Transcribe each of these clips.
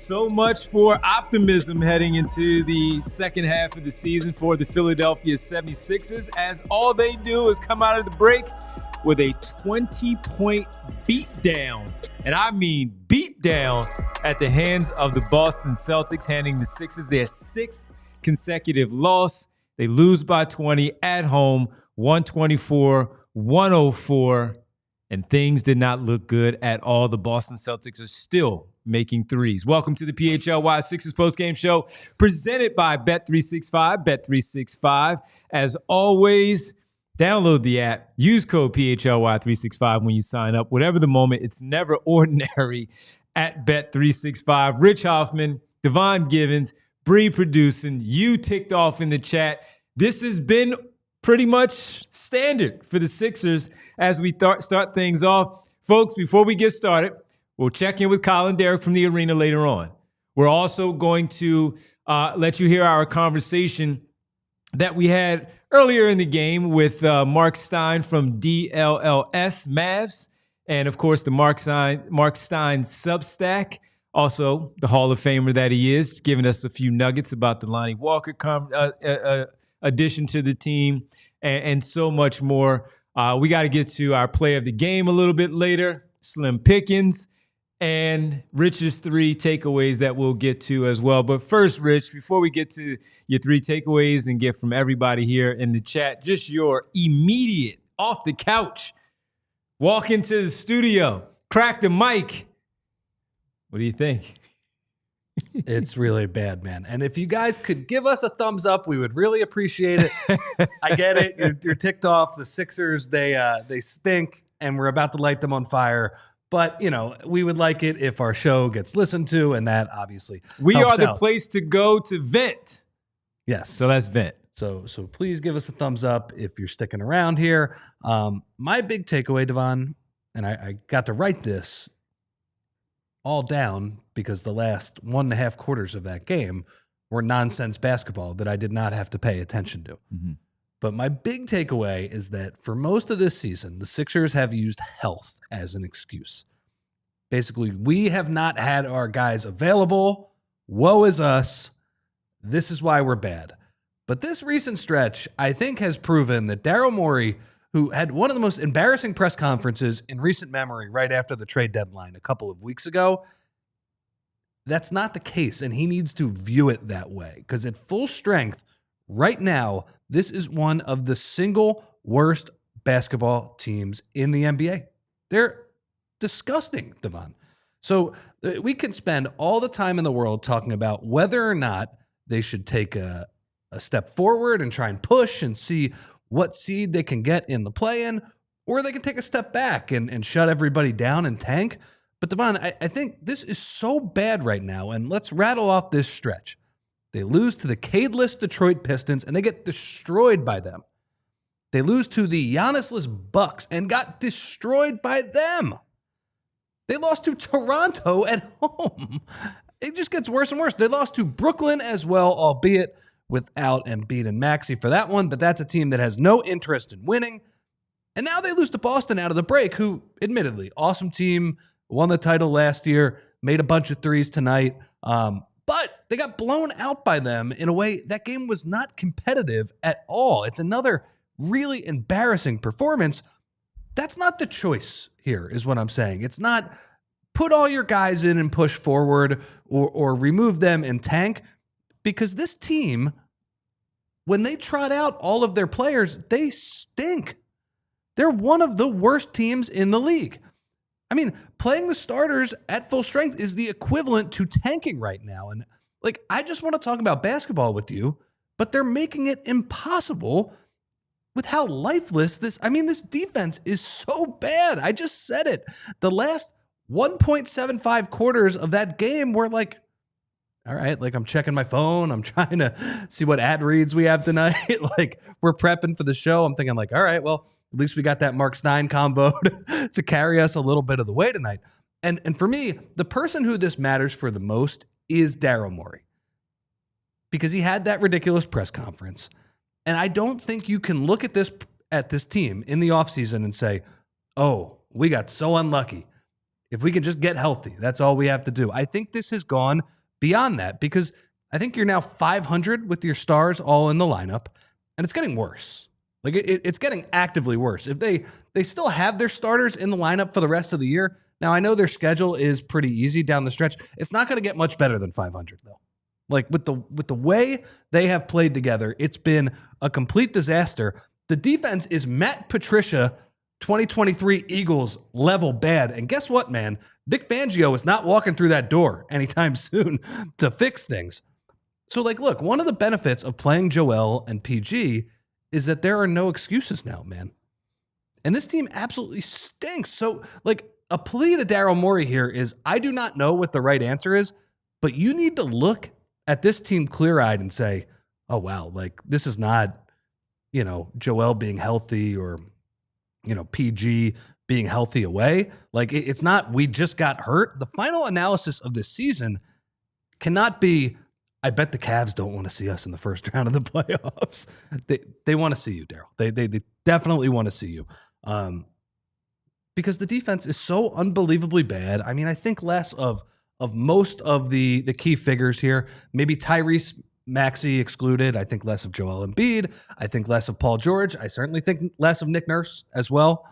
So much for optimism heading into the second half of the season for the Philadelphia 76ers, as all they do is come out of the break with a 20-point beatdown. And I mean beatdown at the hands of the Boston Celtics, handing the Sixers their sixth consecutive loss. They lose by 20 at home, 124-104. And things did not look good at all. The Boston Celtics are still making threes. Welcome to the PHLY Sixers Postgame Show, presented by Bet365. Bet365, as always, download the app. Use code PHLY365 when you sign up. Whatever the moment, it's never ordinary at Bet365. Rich Hoffman, Devon Givens, Bree producing. You ticked off in the chat. This has been pretty much standard for the Sixers as we start things off. Folks, before we get started, we'll check in with Colin Derrick from the arena later on. We're also going to let you hear our conversation that we had earlier in the game with Marc Stein from DLLS Mavs, and of course the Marc Stein Substack, also the Hall of Famer that he is, giving us a few nuggets about the Lonnie Walker addition to the team, and so much more. We got to get to our play of the game a little bit later, Slim Pickens, and Rich's three takeaways that we'll get to as well. But first, Rich, before we get to your three takeaways and get from everybody here in the chat, just your immediate off the couch, walk into the studio, crack the mic. What do you think? It's really bad, man. And if you guys could give us a thumbs up, we would really appreciate it. I get it. You're ticked off. The Sixers, they stink, and we're about to light them on fire. But, you know, we would like it if our show gets listened to, and that obviously we helps are the out. place to go to vent. Yes. So let's vent. So please give us a thumbs up if you're sticking around here. My big takeaway, Devon, and I got to write this all down because the last 1.5 quarters of that game were nonsense basketball that I did not have to pay attention to. Mm-hmm. But my big takeaway is that for most of this season, the Sixers have used health as an excuse. Basically, we have not had our guys available. Woe is us. This is why we're bad. But this recent stretch, I think, has proven that Daryl Morey, who had one of the most embarrassing press conferences in recent memory right after the trade deadline a couple of weeks ago, that's not the case, and he needs to view it that way. Because at full strength, right now, this is one of the single worst basketball teams in the NBA. They're disgusting, Devon. So we can spend all the time in the world talking about whether or not they should take a step forward and try and push and see what seed they can get in the play-in, or they can take a step back and shut everybody down and tank. But Devon, I think this is so bad right now, and let's rattle off this stretch. They lose to the Cadeless Detroit Pistons, and they get destroyed by them. They lose to the Giannisless Bucks and got destroyed by them. They lost to Toronto at home. It just gets worse and worse. They lost to Brooklyn as well, albeit without Embiid and Maxey for that one, but that's a team that has no interest in winning. And now they lose to Boston out of the break, who, admittedly, awesome team, won the title last year, made a bunch of threes tonight, but they got blown out by them in a way that game was not competitive at all. It's another really embarrassing performance. That's not the choice here, is what I'm saying. It's not put all your guys in and push forward or remove them and tank, because this team, when they trot out all of their players, they stink. They're one of the worst teams in the league. I mean, playing the starters at full strength is the equivalent to tanking right now. And like, I just want to talk about basketball with you, but they're making it impossible with how lifeless this defense is so bad. I just said it. The last 1.75 quarters of that game were like, all right, like I'm checking my phone. I'm trying to see what ad reads we have tonight. Like we're prepping for the show. I'm thinking like, all right, well, at least we got that Marc Stein combo to carry us a little bit of the way tonight. And for me, the person who this matters for the most is Daryl Morey, because he had that ridiculous press conference. And I don't think you can look at this team in the offseason and say, oh, we got so unlucky. If we can just get healthy, that's all we have to do. I think this has gone beyond that, because I think you're now 500 with your stars all in the lineup, and it's getting worse. Like it's getting actively worse. If they still have their starters in the lineup for the rest of the year, now I know their schedule is pretty easy down the stretch. It's not going to get much better than 500 though. Like with the way they have played together, it's been a complete disaster. The defense is Matt Patricia 2023 Eagles level bad. And guess what, man? Vic Fangio is not walking through that door anytime soon to fix things. So, like, look, one of the benefits of playing Joel and PG is that there are no excuses now, man. And this team absolutely stinks. So, like, a plea to Daryl Morey here is, I do not know what the right answer is, but you need to look at this team clear-eyed and say, oh, wow, like, this is not, Joel being healthy or, PG being healthy away. Like, it's not, we just got hurt. The final analysis of this season cannot be, I bet the Cavs don't want to see us in the first round of the playoffs. They want to see you, Daryl. They definitely want to see you. Because the defense is so unbelievably bad. I mean, I think less of most of the key figures here. Maybe Tyrese Maxey excluded. I think less of Joel Embiid. I think less of Paul George. I certainly think less of Nick Nurse as well.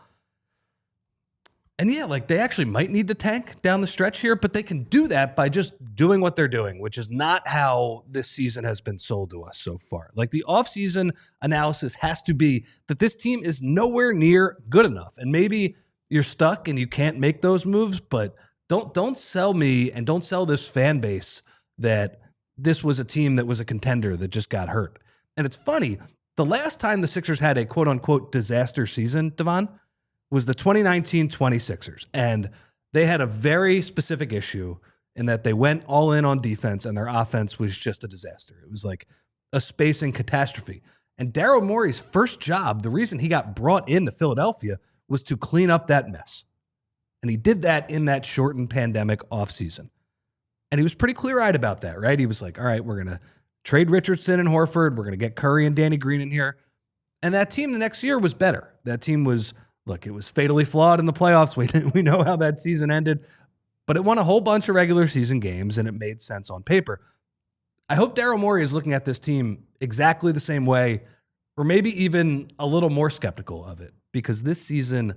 And yeah, like they actually might need to tank down the stretch here, but they can do that by just doing what they're doing, which is not how this season has been sold to us so far. Like the offseason analysis has to be that this team is nowhere near good enough. And maybe you're stuck and you can't make those moves, but don't sell me and don't sell this fan base that this was a team that was a contender that just got hurt. And it's funny, the last time the Sixers had a quote-unquote disaster season, Devon, was the 2019-20 Sixers. And they had a very specific issue in that they went all in on defense and their offense was just a disaster. It was like a spacing catastrophe. And Daryl Morey's first job, the reason he got brought into Philadelphia, was to clean up that mess. And he did that in that shortened pandemic offseason. And he was pretty clear-eyed about that, right? He was like, all right, we're going to trade Richardson and Horford. We're going to get Curry and Danny Green in here. And that team the next year was better. That team was, look, it was fatally flawed in the playoffs. We know how that season ended. But it won a whole bunch of regular season games, and it made sense on paper. I hope Daryl Morey is looking at this team exactly the same way, or maybe even a little more skeptical of it. Because this season,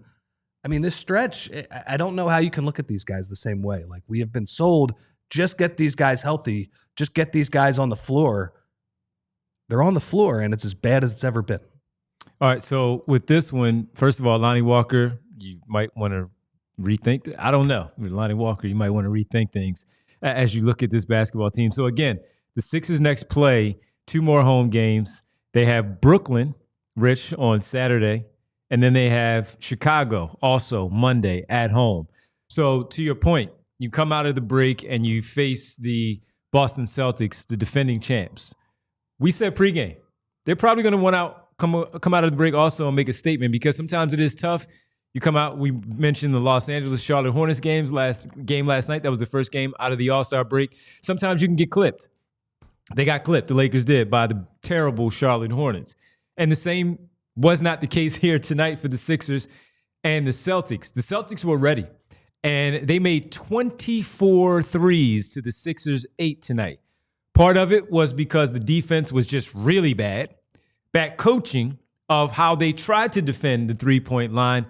I mean, this stretch, I don't know how you can look at these guys the same way. Like, we have been sold, just get these guys healthy, just get these guys on the floor. They're on the floor, and it's as bad as it's ever been. All right, so with this one, first of all, Lonnie Walker, you might want to rethink. I don't know. With Lonnie Walker, you might want to rethink things as you look at this basketball team. So, again, the Sixers next play 2 more home games. They have Brooklyn, Rich, on Saturday. And then they have Chicago also Monday at home. So to your point, you come out of the break and you face the Boston Celtics, the defending champs. We said pregame. They're probably going to come out of the break also and make a statement because sometimes it is tough. You come out, we mentioned the Los Angeles Charlotte Hornets last night. That was the first game out of the All-Star break. Sometimes you can get clipped. They got clipped, the Lakers did, by the terrible Charlotte Hornets. And the same was not the case here tonight for the Sixers and the Celtics. The Celtics were ready, and they made 24 threes to the Sixers 8 tonight. Part of it was because the defense was just really bad. Bad coaching of how they tried to defend the three-point line,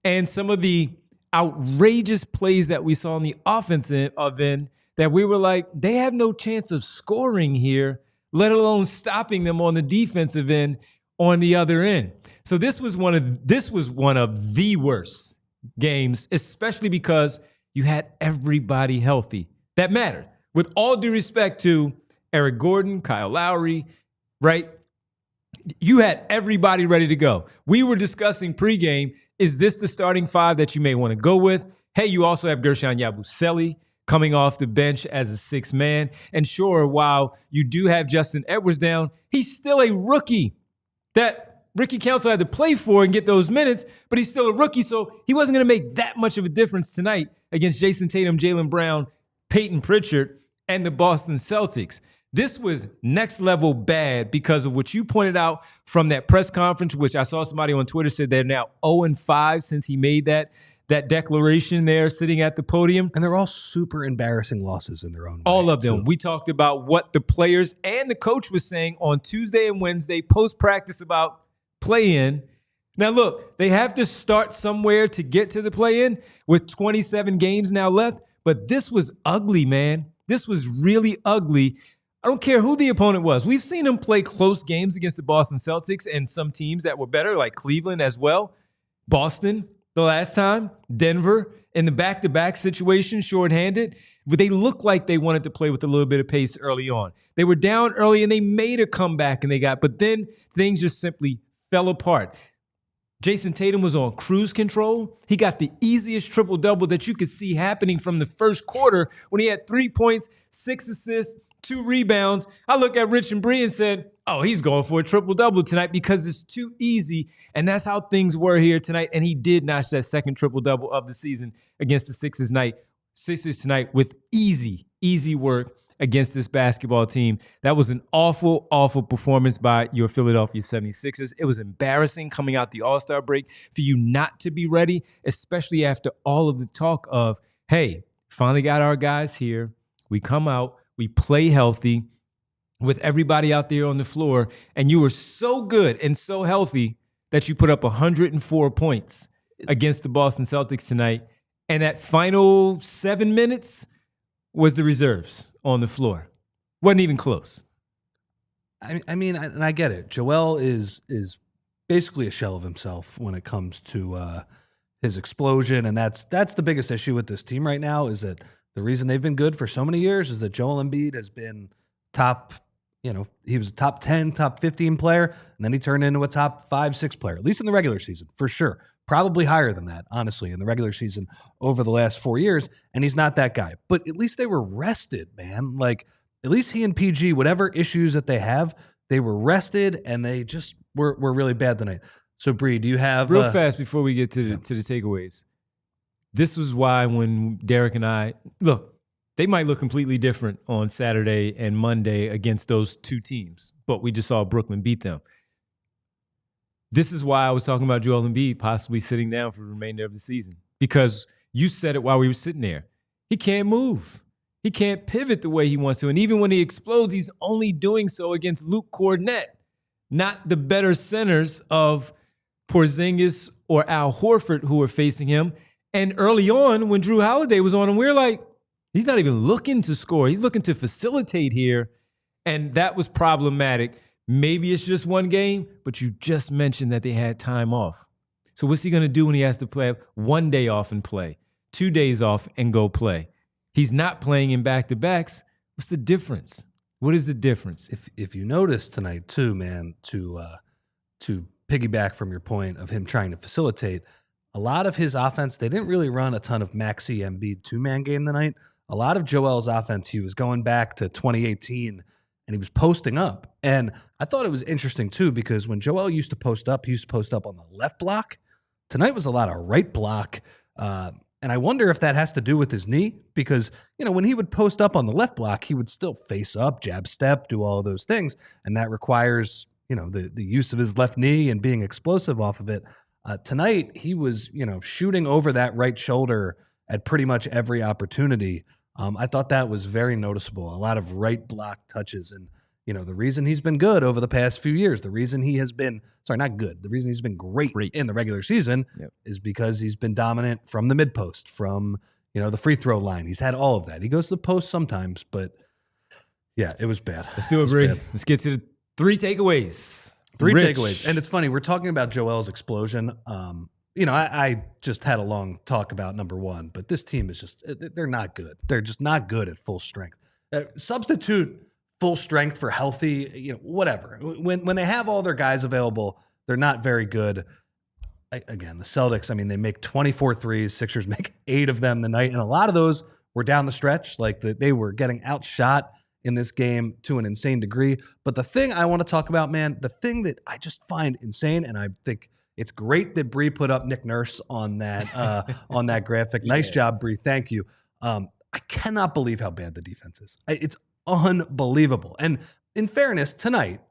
and some of the outrageous plays that we saw on the offensive end that we were like, they have no chance of scoring here, let alone stopping them on the defensive end on the other end. So this was one of the worst games, especially because you had everybody healthy. That mattered. With all due respect to Eric Gordon, Kyle Lowry, right? You had everybody ready to go. We were discussing pregame, is this the starting 5 that you may want to go with? Hey, you also have Gershon Yabusele coming off the bench as a 6th man. And sure, while you do have Justin Edwards down, he's still a rookie that Ricky Council had to play for and get those minutes, but he's still a rookie, so he wasn't going to make that much of a difference tonight against Jayson Tatum, Jaylen Brown, Peyton Pritchard, and the Boston Celtics. This was next level bad because of what you pointed out from that press conference, which I saw somebody on Twitter said they're now 0-5 since he made that that declaration there sitting at the podium. And they're all super embarrassing losses in their own way. All of them. We talked about what the players and the coach was saying on Tuesday and Wednesday post-practice about play-in. Now, look, they have to start somewhere to get to the play-in with 27 games now left. But this was ugly, man. This was really ugly. I don't care who the opponent was. We've seen them play close games against the Boston Celtics and some teams that were better, like Cleveland as well. Boston the last time, Denver in the back-to-back situation, shorthanded. But they looked like they wanted to play with a little bit of pace early on. They were down early and they made a comeback but then things just simply fell apart. Jayson Tatum was on cruise control. He got the easiest triple-double that you could see happening from the first quarter when he had 3 points, 6 assists, 2 rebounds. I look at Rich and Bree and said, oh, he's going for a triple-double tonight because it's too easy. And that's how things were here tonight. And he did notch that second triple-double of the season against the Sixers tonight with easy work against this basketball team. That was an awful, awful performance by your Philadelphia 76ers. It was embarrassing coming out the All-Star break for you not to be ready, especially after all of the talk of, hey, finally got our guys here. We come out, we play healthy with everybody out there on the floor, and you were so good and so healthy that you put up 104 points against the Boston Celtics tonight. And that final 7 minutes was the reserves on the floor. Wasn't even close. I mean, and I get it. Joel is basically a shell of himself when it comes to his explosion, and that's the biggest issue with this team right now. Is that the reason they've been good for so many years is that Joel Embiid has been top. He was a top 10, top 15 player, and then he turned into a top 5, 6 player, at least in the regular season, for sure. Probably higher than that, honestly, in the regular season over the last 4 years, and he's not that guy. But at least they were rested, man. Like, at least he and PG, whatever issues that they have, they were rested, and they just were really bad tonight. So, Bree, do you have... Real fast before we get to the takeaways. This was why when Derek and I... Look, they might look completely different on Saturday and Monday against those two teams, but we just saw Brooklyn beat them. This is why I was talking about Joel Embiid possibly sitting down for the remainder of the season, because you said it while we were sitting there. He can't move. He can't pivot the way he wants to. And even when he explodes, he's only doing so against Luke Kornet, not the better centers of Porzingis or Al Horford who are facing him. And early on, when Drew Holiday was on him, we were like, he's not even looking to score. He's looking to facilitate here. And that was problematic. Maybe it's just one game, but you just mentioned that they had time off. So what's he going to do when he has to play 1 day off and play, 2 days off and go play? He's not playing in back-to-backs. What's the difference? What is the difference? If you notice tonight too, man, to piggyback from your point of him trying to facilitate, a lot of his offense, they didn't really run a ton of Maxey Embiid two-man game tonight. A lot of Joel's offense, he was going back to 2018 and he was posting up. And I thought it was interesting too, because when Joel used to post up, he used to post up on the left block. Tonight was a lot of right block. And I wonder if that has to do with his knee, because, when he would post up on the left block, he would still face up, jab step, do all of those things. And that requires, the use of his left knee and being explosive off of it. Tonight, he was, shooting over that right shoulder at pretty much every opportunity. I thought that was very noticeable. A lot of right block touches. And, the reason he's been good over the past few years, the reason he has been, the reason he's been great in the regular season is because he's been dominant from the mid post, from, the free throw line. He's had all of that. He goes to the post sometimes, but yeah, it was bad. Let's do it, Bree. Let's get to the 3 takeaways. Three takeaways. And it's funny, we're talking about Joel's explosion. I just had a long talk about number 1, but this team is they're not good. They're just not good at full strength. Substitute full strength for healthy, whatever. When they have all their guys available, they're not very good. Again, the Celtics, they make 24 threes. Sixers make 8 of them tonight. And a lot of those were down the stretch. They were getting outshot in this game to an insane degree. But the thing I want to talk about, man, the thing that I just find insane, and I think it's great that Bree put up Nick Nurse on that graphic. Nice job, Bree. Thank you. I cannot believe how bad the defense is. It's unbelievable. And in fairness, tonight,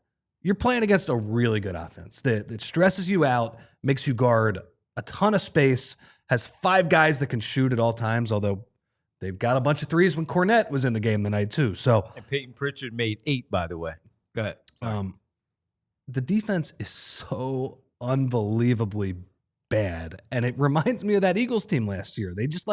you're playing against a really good offense that stresses you out, makes you guard a ton of space, has 5 guys that can shoot at all times, although they've got a bunch of threes when Cornette was in the game tonight too. So, and Peyton Pritchard made 8, by the way. Go ahead. Sorry. The defense is so unbelievably bad. And it reminds me of that Eagles team last year. They just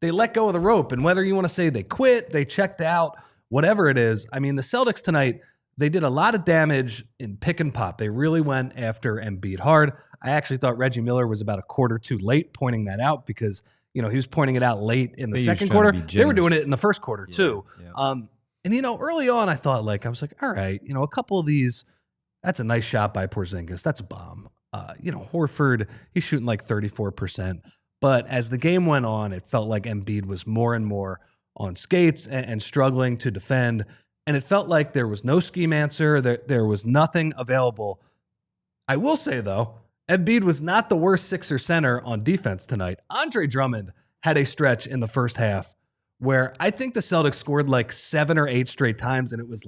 they let go of the rope. And whether you want to say they quit, they checked out, whatever it is. I mean, the Celtics tonight, they did a lot of damage in pick and pop. They really went after Embiid hard. I actually thought Reggie Miller was about a quarter too late pointing that out because, he was pointing it out late in the second quarter. They were doing it in the first quarter too. Yeah. And, early on, I thought I was like, all right, a couple of these, that's a nice shot by Porzingis. That's a bomb. Horford, he's shooting 34%. But as the game went on, it felt like Embiid was more and more on skates and struggling to defend. And it felt like there was no scheme answer. There was nothing available. I will say, though, Embiid was not the worst Sixer center on defense tonight. Andre Drummond had a stretch in the first half where I think the Celtics scored 7 or 8 straight times, and it was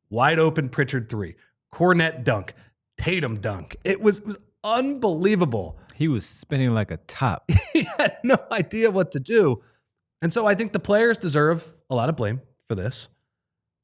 wide open Pritchard 3, Cornette dunk, Tatum dunk. It was unbelievable. He was spinning like a top. He had no idea what to do. And so I think the players deserve a lot of blame for this.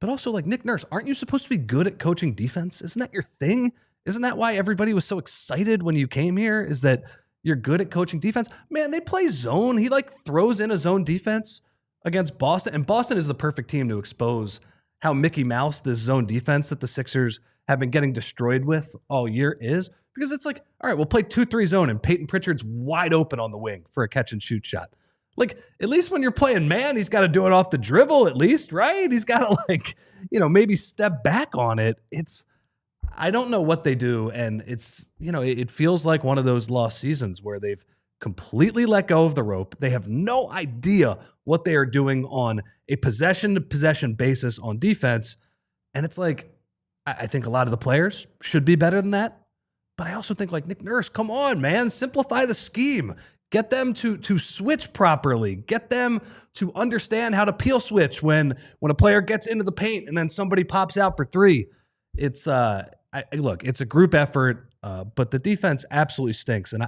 But also, Nick Nurse, aren't you supposed to be good at coaching defense? Isn't that your thing? Isn't that why everybody was so excited when you came here, is that you're good at coaching defense? Man, they play zone. He throws in a zone defense against Boston. And Boston is the perfect team to expose how Mickey Mouse this zone defense that the Sixers have been getting destroyed with all year is. Because it's all right, we'll play 2-3 zone and Peyton Pritchard's wide open on the wing for a catch and shoot shot. At least when you're playing man, he's got to do it off the dribble at least, right? He's got to maybe step back on it. I don't know what they do. And it feels like one of those lost seasons where they've completely let go of the rope. They have no idea what they are doing on a possession-to-possession basis on defense. And it's I think a lot of the players should be better than that. But I also think Nick Nurse, come on, man, simplify the scheme. Get them to switch properly. Get them to understand how to peel switch when a player gets into the paint and then somebody pops out for 3. It's look, it's a group effort, but the defense absolutely stinks, and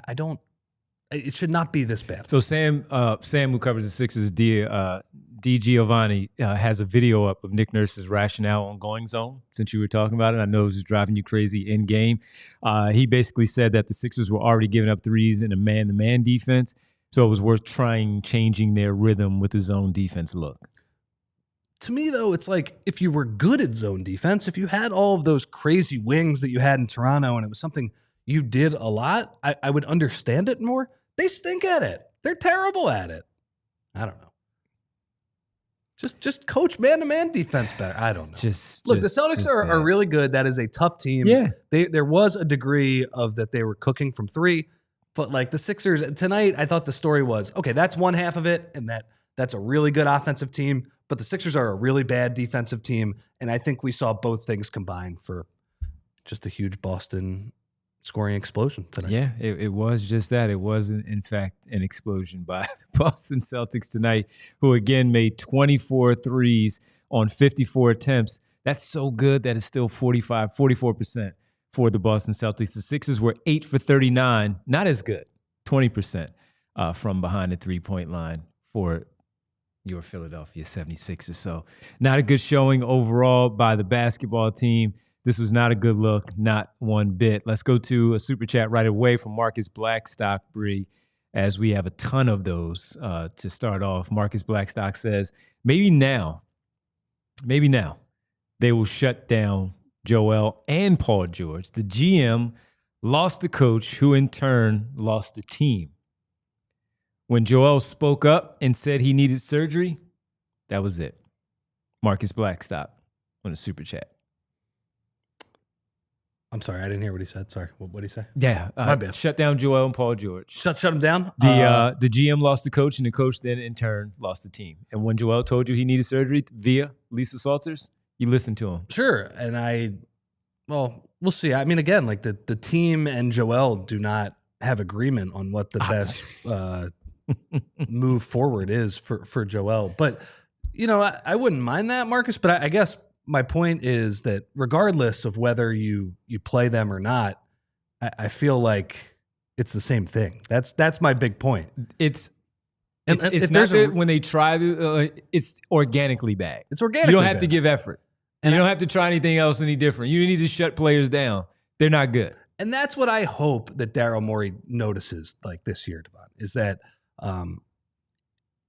it should not be this bad. So Sam, who covers the Sixers, D. Giovanni, has a video up of Nick Nurse's rationale on going zone, since you were talking about it. I know it was driving you crazy in game. He basically said that the Sixers were already giving up threes in a man-to-man defense, so it was worth changing their rhythm with the zone defense look. To me, though, it's if you were good at zone defense, if you had all of those crazy wings that you had in Toronto and it was something you did a lot, I would understand it more. They stink at it. They're terrible at it. I don't know. Just coach man-to-man defense better. I don't know. Look, the Celtics are really good. That is a tough team. Yeah. There was a degree of that they were cooking from 3, but the Sixers tonight, I thought the story was, okay, that's one half of it, and that's a really good offensive team, but the Sixers are a really bad defensive team, and I think we saw both things combined for just a huge Boston scoring explosion tonight. Yeah, it was just that. It was, in fact, an explosion by the Boston Celtics tonight, who again made 24 threes on 54 attempts. That's so good that it's still 44% for the Boston Celtics. The Sixers were 8 for 39, not as good, 20% from behind the three-point line for your Philadelphia 76ers. So not a good showing overall by the basketball team. This was not a good look, not one bit. Let's go to a super chat right away from Marcus Blackstock, Bree, as we have a ton of those to start off. Marcus Blackstock says, maybe now, they will shut down Joel and Paul George. The GM lost the coach, who in turn lost the team. When Joel spoke up and said he needed surgery, that was it. Marcus Blackstock on a super chat. I'm sorry, I didn't hear what he said. Sorry, what did he say? Yeah, my bad. Shut down Joel and Paul George. Shut him down. The GM lost the coach, and the coach then in turn lost the team. And when Joel told you he needed surgery via Lisa Salters, you listened to him. Sure, and we'll see. I mean, again, the team and Joel do not have agreement on what the best move forward is for Joel. But I wouldn't mind that, Marcus. But I guess my point is that regardless of whether you play them or not, I feel like it's the same thing. That's my big point. It's And it's if not there's that when they try it's organically bad. It's organically You don't have bad. to give effort. And you don't have to try anything else any different. You need to shut players down. They're not good. And that's what I hope that Daryl Morey notices like this year, Devon, is that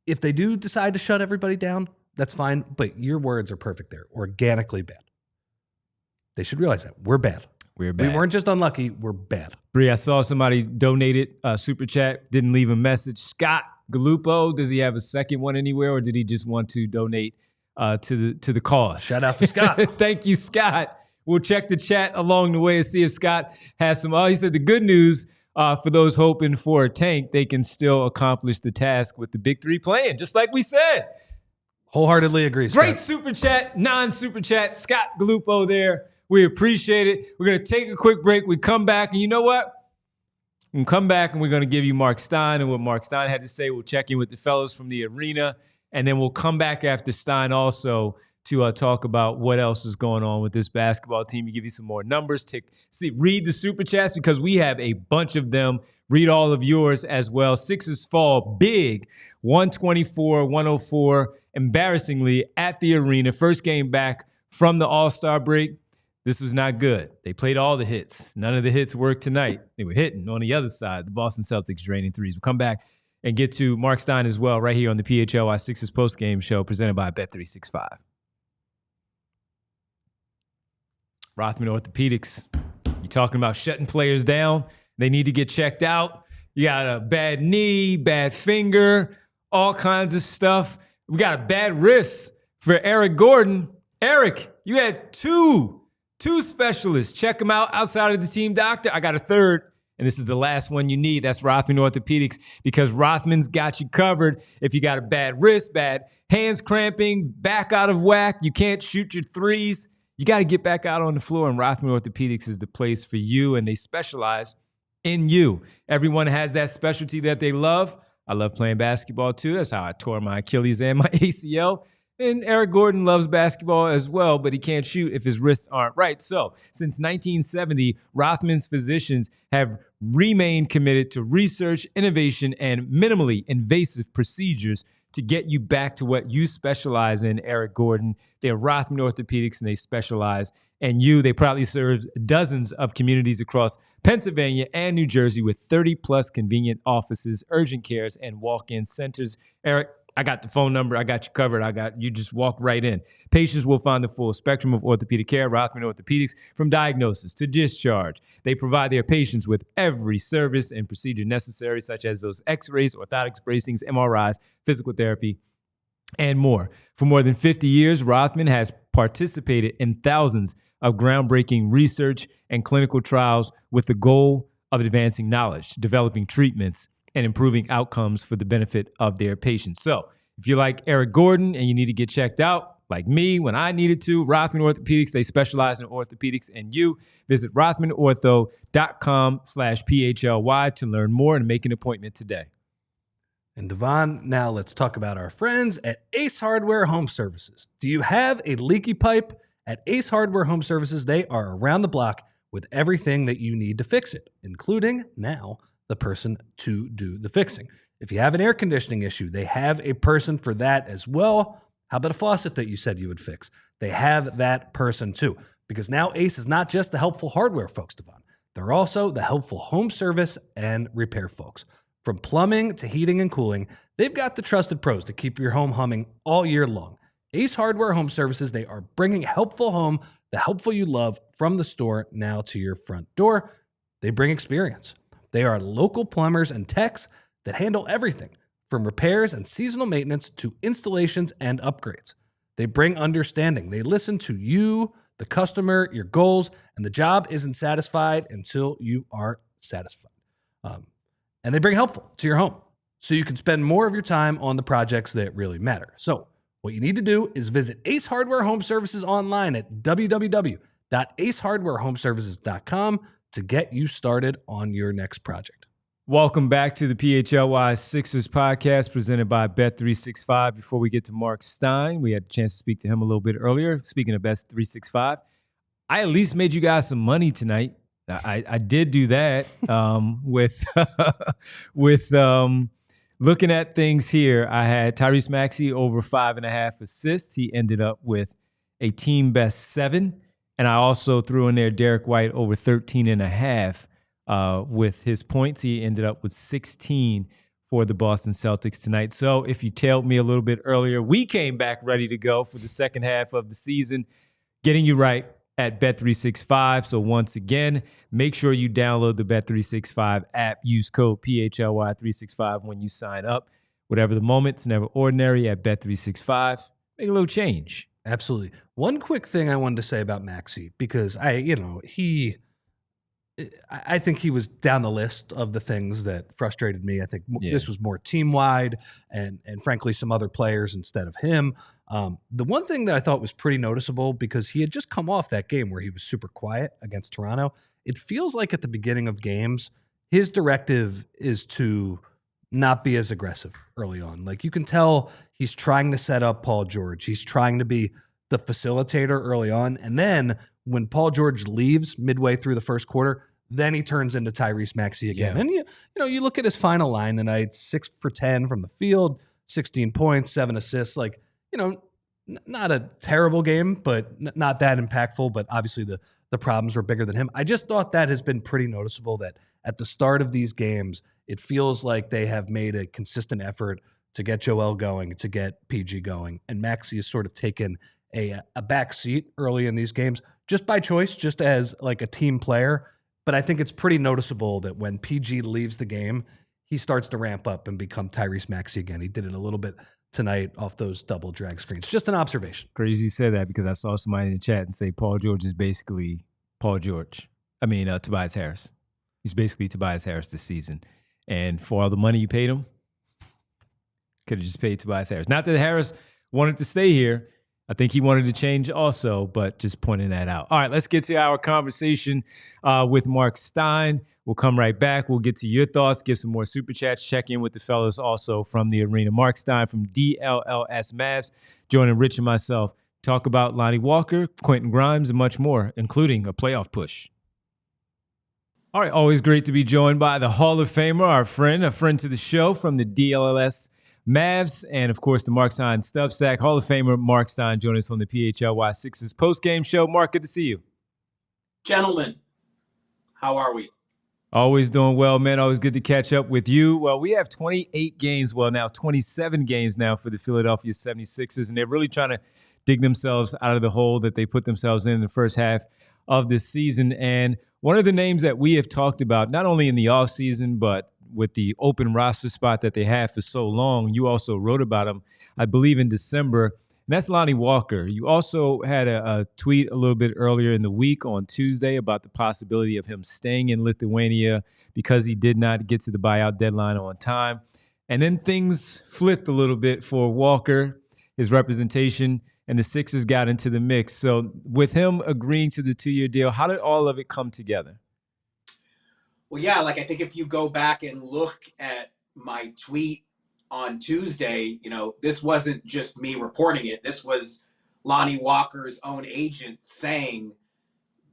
if they do decide to shut everybody down, that's fine. But your words are perfect there. Organically bad. They should realize that. We're bad. We're bad. We weren't just unlucky. We're bad. Bree, I saw somebody donated a super chat, didn't leave a message. Scott Galupo, does he have a second one anywhere, or did he just want to donate to the cause? Shout out to Scott. Thank you, Scott. We'll check the chat along the way and see if Scott has some. Oh, he said the good news for those hoping for a tank, they can still accomplish the task with the big three playing, just like we said. Wholeheartedly agree, Great Scott. super chat, non-super chat. Scott Galupo there. We appreciate it. We're going to take a quick break. We come back, and you know what? We'll come back, and we're going to give you Marc Stein and what Marc Stein had to say. We'll check in with the fellas from the arena, and then we'll come back after Stein also to talk about what else is going on with this basketball team. We give you some more numbers. Read the super chats because we have a bunch of them. Read all of yours as well. Sixers fall big, 124-104, embarrassingly at the arena. First game back from the All-Star break. This was not good. They played all the hits. None of the hits worked tonight. They were hitting on the other side. The Boston Celtics draining threes. We'll come back and get to Marc Stein as well right here on the PHLY Sixers Postgame Show presented by Bet365. Rothman Orthopedics. You talking about shutting players down? They need to get checked out. You got a bad knee, bad finger, all kinds of stuff. We got a bad wrist for Eric Gordon. Eric, you had two specialists. Check them out outside of the team doctor. I got a third, and this is the last one you need. That's Rothman Orthopedics, because Rothman's got you covered. If you got a bad wrist, bad hands cramping, back out of whack, you can't shoot your threes, you got to get back out on the floor, and Rothman Orthopedics is the place for you, and they specialize in you. Everyone has that specialty that they love. I love playing basketball too. That's how I tore my Achilles and my ACL. And Eric Gordon loves basketball as well, but he can't shoot if his wrists aren't right. So since 1970, Rothman's physicians have remained committed to research, innovation, and minimally invasive procedures to get you back to what you specialize in, Eric Gordon. They're Rothman Orthopedics, and they specialize in you. They proudly serve dozens of communities across Pennsylvania and New Jersey with 30-plus convenient offices, urgent cares, and walk-in centers. Eric, I got the phone number. I got you covered. You just walk right in. Patients will find the full spectrum of orthopedic care. Rothman Orthopedics, from diagnosis to discharge. They provide their patients with every service and procedure necessary, such as those x-rays, orthotics, bracings, MRIs, physical therapy, and more. For more than 50 years, Rothman has participated in thousands of groundbreaking research and clinical trials with the goal of advancing knowledge, developing treatments, and improving outcomes for the benefit of their patients. So if you're like Eric Gordon and you need to get checked out, like me when I needed to, Rothman Orthopedics, they specialize in orthopedics, and you visit rothmanortho.com/PHLY to learn more and make an appointment today. And Devon, now let's talk about our friends at Ace Hardware Home Services. Do you have a leaky pipe? At Ace Hardware Home Services, they are around the block with everything that you need to fix it, including now the person to do the fixing. If you have an air conditioning issue, they have a person for that as well. How about a faucet that you said you would fix? They have that person too, because now Ace is not just the helpful hardware folks, Devon. They're also the helpful home service and repair folks. From plumbing to heating and cooling, they've got the trusted pros to keep your home humming all year long. Ace Hardware Home Services, they are bringing helpful home, the helpful you love, from the store now to your front door. They bring experience. They are local plumbers and techs that handle everything from repairs and seasonal maintenance to installations and upgrades. They bring understanding. They listen to you, the customer, your goals, and the job isn't satisfied until you are satisfied. And they bring helpful to your home so you can spend more of your time on the projects that really matter. So what you need to do is visit Ace Hardware Home Services online at www.acehardwarehomeservices.com to get you started on your next project. Welcome back to the PHLY Sixers podcast presented by Bet365. Before we get to Marc Stein, we had a chance to speak to him a little bit earlier. Speaking of Bet365, I at least made you guys some money tonight. I did do that with with looking at things here. I had Tyrese Maxey over 5.5 assists. He ended up with a team best 7. And I also threw in there Derek White over 13.5 with his points. He ended up with 16 for the Boston Celtics tonight. So if you tailed me a little bit earlier, we came back ready to go for the second half of the season, getting you right at Bet365. So once again, make sure you download the Bet365 app. Use code PHLY365 when you sign up. Whatever the moment's never ordinary at Bet365. Make a little change. Absolutely. One quick thing I wanted to say about Maxey, because I think he was down the list of the things that frustrated me. I think this was more team-wide and frankly, some other players instead of him. The one thing that I thought was pretty noticeable, because he had just come off that game where he was super quiet against Toronto, it feels like at the beginning of games, his directive is to not be as aggressive early on. Like, you can tell he's trying to set up Paul George. He's trying to be the facilitator early on. And then when Paul George leaves midway through the first quarter, then he turns into Tyrese Maxey again. Yeah. And you look at his final line tonight, 6 for 10 from the field, 16 points, 7 assists. Like, not a terrible game, but not that impactful. But obviously the problems were bigger than him. I just thought that has been pretty noticeable, that at the start of these games, it feels like they have made a consistent effort to get Joel going, to get PG going. And Maxey has sort of taken a back seat early in these games, just by choice, just as like a team player. But I think it's pretty noticeable that when PG leaves the game, he starts to ramp up and become Tyrese Maxey again. He did it a little bit tonight off those double drag screens. Just an observation. Crazy you said that, because I saw somebody in the chat and say Paul George is basically Paul George. Tobias Harris. He's basically Tobias Harris this season. And for all the money you paid him, could have just paid Tobias Harris. Not that Harris wanted to stay here. I think he wanted to change also, but just pointing that out. All right, let's get to our conversation with Marc Stein. We'll come right back. We'll get to your thoughts, give some more super chats, check in with the fellas also from the arena. Marc Stein from DLLS Mavs, joining Rich and myself, talk about Lonnie Walker, Quentin Grimes, and much more, including a playoff push. All right, always great to be joined by the Hall of Famer, a friend to the show from the DLLS Mavs, and of course the Marc Stein Substack. Hall of Famer Marc Stein joining us on the PHLY Sixers Postgame show. Marc, good to see you. Gentlemen, how are we? Always doing well, man. Always good to catch up with you. Well, we have 28 games, now 27 games now for the Philadelphia 76ers, and they're really trying to dig themselves out of the hole that they put themselves in the first half of this season. And one of the names that we have talked about, not only in the offseason, but with the open roster spot that they have for so long, you also wrote about him, I believe, in December, and that's Lonnie Walker. You also had a tweet a little bit earlier in the week on Tuesday about the possibility of him staying in Lithuania because he did not get to the buyout deadline on time. And then things flipped a little bit for Walker, his representation, and the Sixers got into the mix. So with him agreeing to the 2-year deal, how did all of it come together? Well, yeah, I think if you go back and look at my tweet on Tuesday, this wasn't just me reporting it. This was Lonnie Walker's own agent saying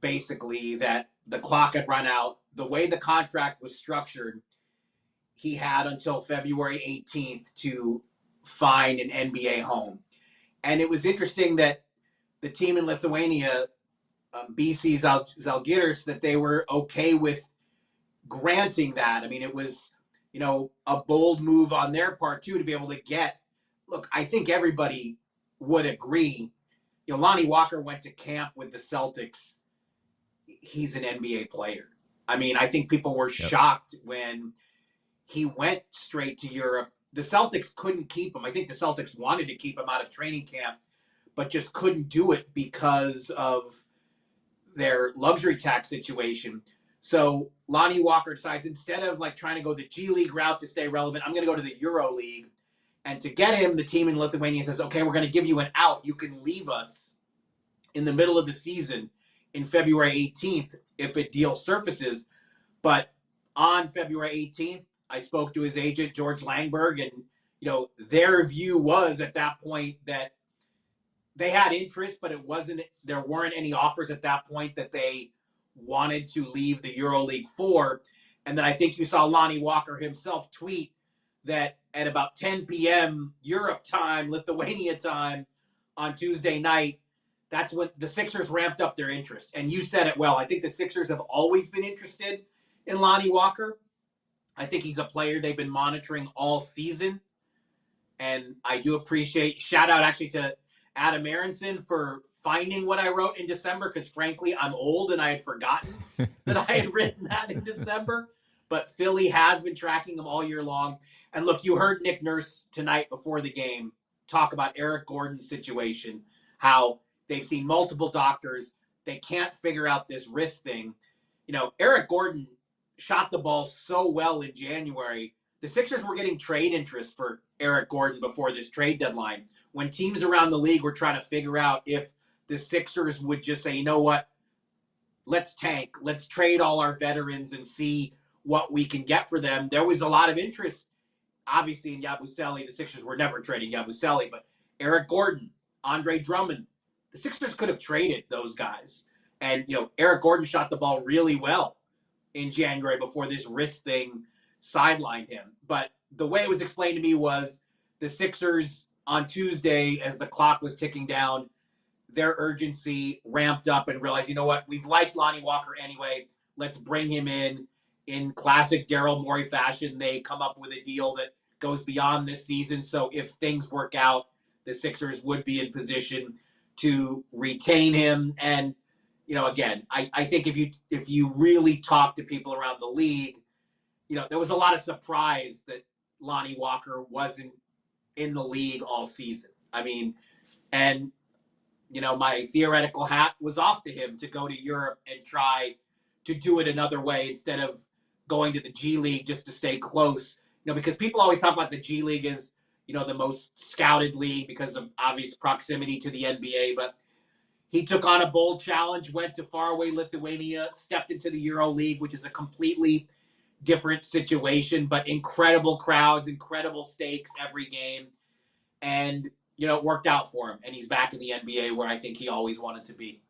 basically that the clock had run out. The way the contract was structured, he had until February 18th to find an NBA home. And it was interesting that the team in Lithuania, BC Zalgiris, that they were okay with granting that. It was, a bold move on their part too, to be able to get, look, I think everybody would agree, Lonnie Walker went to camp with the Celtics. He's an NBA player. I think people were shocked when he went straight to Europe. The Celtics couldn't keep him. I think the Celtics wanted to keep him out of training camp, but just couldn't do it because of their luxury tax situation. So Lonnie Walker decides, instead of trying to go the G League route to stay relevant, I'm going to go to the Euro League. And to get him, the team in Lithuania says, okay, we're going to give you an out. You can leave us in the middle of the season in February 18th if a deal surfaces. But on February 18th, I spoke to his agent, George Langberg, and their view was at that point that they had interest, but there weren't any offers at that point that they wanted to leave the EuroLeague for. And then I think you saw Lonnie Walker himself tweet that at about 10 p.m. Europe time, Lithuania time on Tuesday night, that's when the Sixers ramped up their interest. And you said it well. I think the Sixers have always been interested in Lonnie Walker. I think he's a player they've been monitoring all season. And I do appreciate, shout out actually to Adam Aronson for finding what I wrote in December, because frankly, I'm old and I had forgotten that I had written that in December. But Philly has been tracking him all year long. And look, you heard Nick Nurse tonight before the game talk about Eric Gordon's situation, how they've seen multiple doctors. They can't figure out this wrist thing. You know, Eric Gordon shot the ball so well in January. The Sixers were getting trade interest for Eric Gordon before this trade deadline, when teams around the league were trying to figure out if the Sixers would just say, you know what, let's tank, let's trade all our veterans and see what we can get for them. There was a lot of interest, obviously, in Yabusele. The Sixers were never trading Yabusele, but Eric Gordon, Andre Drummond, the Sixers could have traded those guys. And, you know, Eric Gordon shot the ball really well in January before this wrist thing sidelined him. But the way it was explained to me was the Sixers on Tuesday, as the clock was ticking down, their urgency ramped up and realized, you know what, we've liked Lonnie Walker anyway. Let's bring him in. In classic Daryl Morey fashion, they come up with a deal that goes beyond this season. So if things work out, the Sixers would be in position to retain him. And, you know, again, I think if you really talk to people around the league, you know, there was a lot of surprise that Lonnie Walker wasn't in the league all season. I mean, and, you know, my theoretical hat was off to him to go to Europe and try to do it another way instead of going to the G League just to stay close. You know, because people always talk about the G League as, you know, the most scouted league because of obvious proximity to the NBA. But he took on a bold challenge, went to faraway Lithuania, stepped into the Euro League, which is a completely different situation, but incredible crowds, incredible stakes every game. And, you know, it worked out for him. And he's back in the NBA where I think he always wanted to be.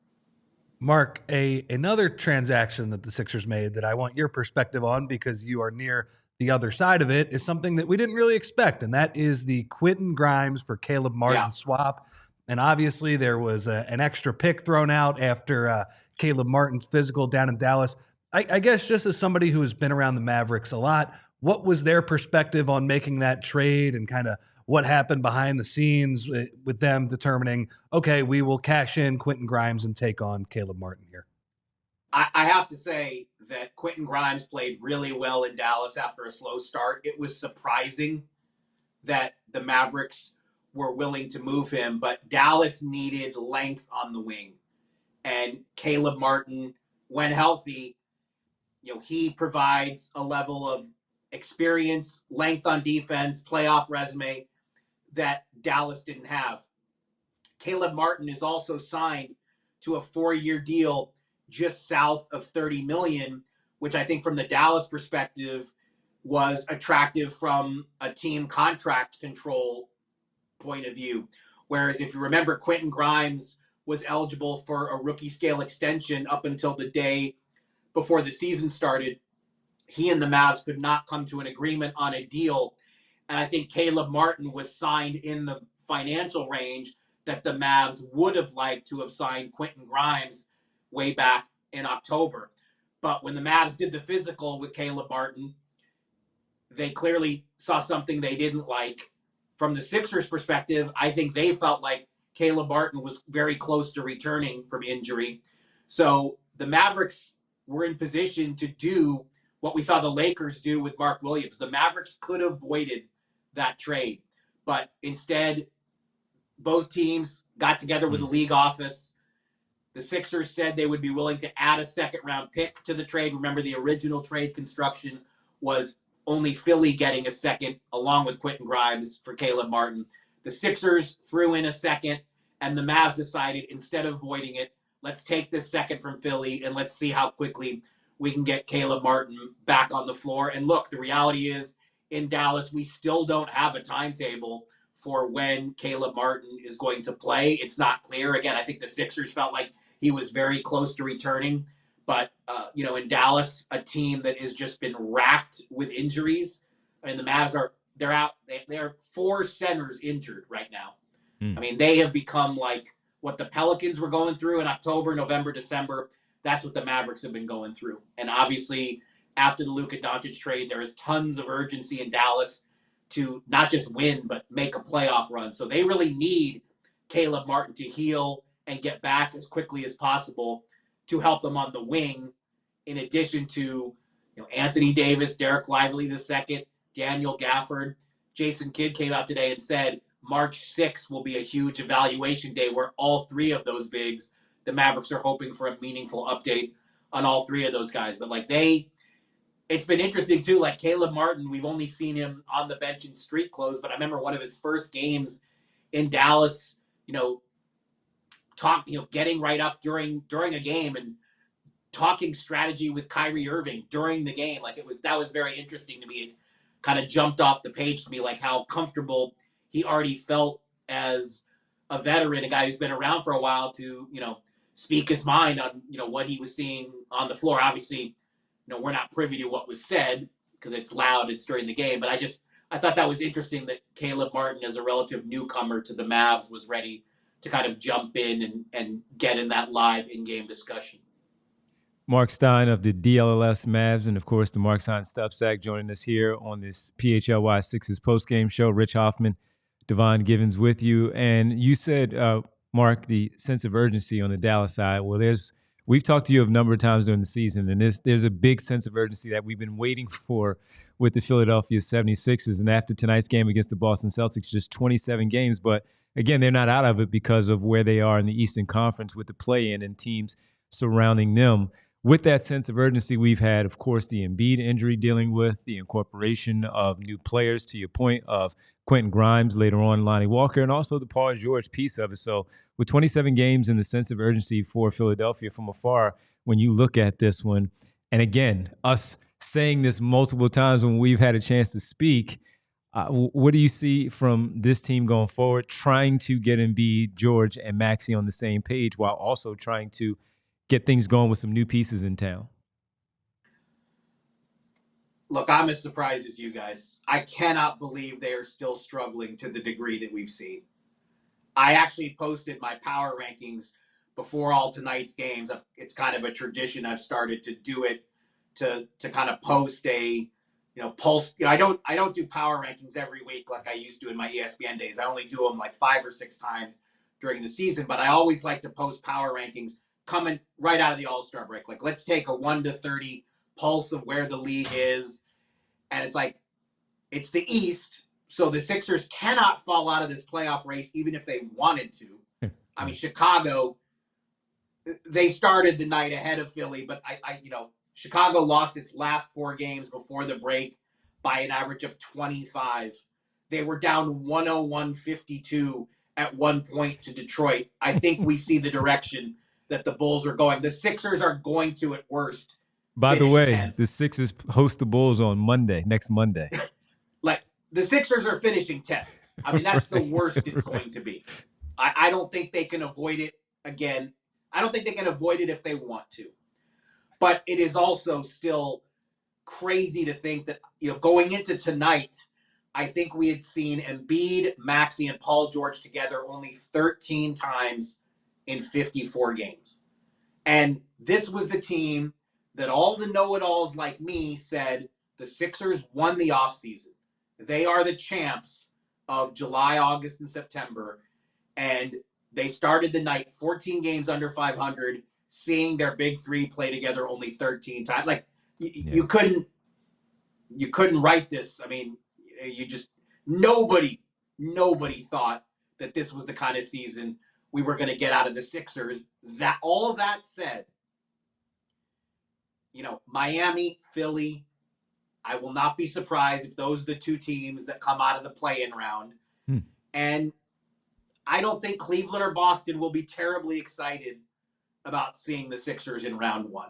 Mark, another transaction that the Sixers made that I want your perspective on, because you are near the other side of it, is something that we didn't really expect, and that is the Quentin Grimes for Caleb Martin swap. And obviously there was an extra pick thrown out after Caleb Martin's physical down in Dallas. I guess just as somebody who has been around the Mavericks a lot, what was their perspective on making that trade and kind of what happened behind the scenes with them determining, okay, we will cash in Quentin Grimes and take on Caleb Martin here? I have to say that Quentin Grimes played really well in Dallas after a slow start. It was surprising that the Mavericks were willing to move him, but Dallas needed length on the wing. And Caleb Martin, when healthy, you know, he provides a level of experience, length on defense, playoff resume that Dallas didn't have. Caleb Martin is also signed to a 4-year deal just south of $30 million, which I think from the Dallas perspective was attractive from a team contract control point of view. Whereas if you remember, Quentin Grimes was eligible for a rookie scale extension up until the day before the season started. He and the Mavs could not come to an agreement on a deal. And I think Caleb Martin was signed in the financial range that the Mavs would have liked to have signed Quentin Grimes way back in October. But when the Mavs did the physical with Caleb Martin, they clearly saw something they didn't like. From the Sixers' perspective, I think they felt like Caleb Martin was very close to returning from injury. So the Mavericks were in position to do what we saw the Lakers do with Mark Williams. The Mavericks could have avoided that trade, but instead, both teams got together with the league office. The Sixers said they would be willing to add a second-round pick to the trade. Remember, the original trade construction was only Philly getting a second along with Quentin Grimes for Caleb Martin. The Sixers threw in a second, and the Mavs decided, instead of avoiding it, let's take this second from Philly and let's see how quickly we can get Caleb Martin back on the floor. And look, the reality is in Dallas, we still don't have a timetable for when Caleb Martin is going to play. It's not clear. Again, I think the Sixers felt like he was very close to returning, But, in Dallas, a team that has just been racked with injuries. I mean, the Mavs they're out. They're 4 centers injured right now. I mean, they have become like what the Pelicans were going through in October, November, December. That's what the Mavericks have been going through. And obviously, after the Luka Doncic trade, there is tons of urgency in Dallas to not just win, but make a playoff run. So they really need Caleb Martin to heal and get back as quickly as possible to help them on the wing, in addition to Anthony Davis, Derek Lively II, Daniel Gafford. Jason Kidd came out today and said March 6th will be a huge evaluation day where all 3 of those bigs, the Mavericks are hoping for a meaningful update on all 3 of those guys. But it's been interesting too. Like Caleb Martin, we've only seen him on the bench in street clothes, but I remember one of his first games in Dallas, getting right up during a game and talking strategy with Kyrie Irving during the game. That was very interesting to me. It kind of jumped off the page to me, like how comfortable he already felt as a veteran, a guy who's been around for a while, to, speak his mind on, what he was seeing on the floor. Obviously, we're not privy to what was said because it's loud, it's during the game. But I thought that was interesting that Caleb Martin, as a relative newcomer to the Mavs, was ready to kind of jump in and get in that live in-game discussion. Marc Stein of the DLLS Mavs, and of course the Marc Stein Substack, joining us here on this PHLY Sixers postgame show. Rich Hoffman, Devon Givens with you. And you said, Mark, the sense of urgency on the Dallas side. Well, we've talked to you a number of times during the season, and there's a big sense of urgency that we've been waiting for with the Philadelphia 76ers. And after tonight's game against the Boston Celtics, just 27 games. But again, they're not out of it because of where they are in the Eastern Conference with the play-in and teams surrounding them. With that sense of urgency, we've had, of course, the Embiid injury dealing with, the incorporation of new players, to your point, of Quentin Grimes, later on Lonnie Walker, and also the Paul George piece of it. So with 27 games and the sense of urgency for Philadelphia from afar, when you look at this one, and again, us saying this multiple times when we've had a chance to speak, what do you see from this team going forward, trying to get Embiid, George, and Maxey on the same page while also trying to get things going with some new pieces in town? Look, I'm as surprised as you guys. I cannot believe they are still struggling to the degree that we've seen. I actually posted my power rankings before all tonight's games. It's kind of a tradition. I've started to do it to kind of post a pulse. I don't do power rankings every week like I used to in my ESPN days. I only do them like 5 or 6 times during the season, but I always like to post power rankings coming right out of the All-Star break. Like, let's take a 1 to 30 pulse of where the league is. And it's like, it's the East, so the Sixers cannot fall out of this playoff race even if they wanted to. I mean, Chicago, they started the night ahead of Philly, but Chicago lost its last 4 games before the break by an average of 25. They were down 101-52 at one point to Detroit. I think we see the direction that the Bulls are going. The Sixers are going to, at worst, by the way, 10th. The Sixers host the Bulls on next Monday. Like, the Sixers are finishing 10th. I mean, that's the worst it's going to be. I don't think they can avoid it again. I don't think they can avoid it if they want to. But it is also still crazy to think that, going into tonight, I think we had seen Embiid, Maxey, and Paul George together only 13 times in 54 games. And this was the team that all the know-it-alls like me said the Sixers won the offseason. They are the champs of July, August, and September. And they started the night 14 games under 500, seeing their big 3 play together only 13 times. Like, you couldn't write this. I mean, nobody thought that this was the kind of season we were going to get out of the Sixers. That, all of that said, Miami, Philly, I will not be surprised if those are the 2 teams that come out of the play-in round. And I don't think Cleveland or Boston will be terribly excited about seeing the Sixers in round 1.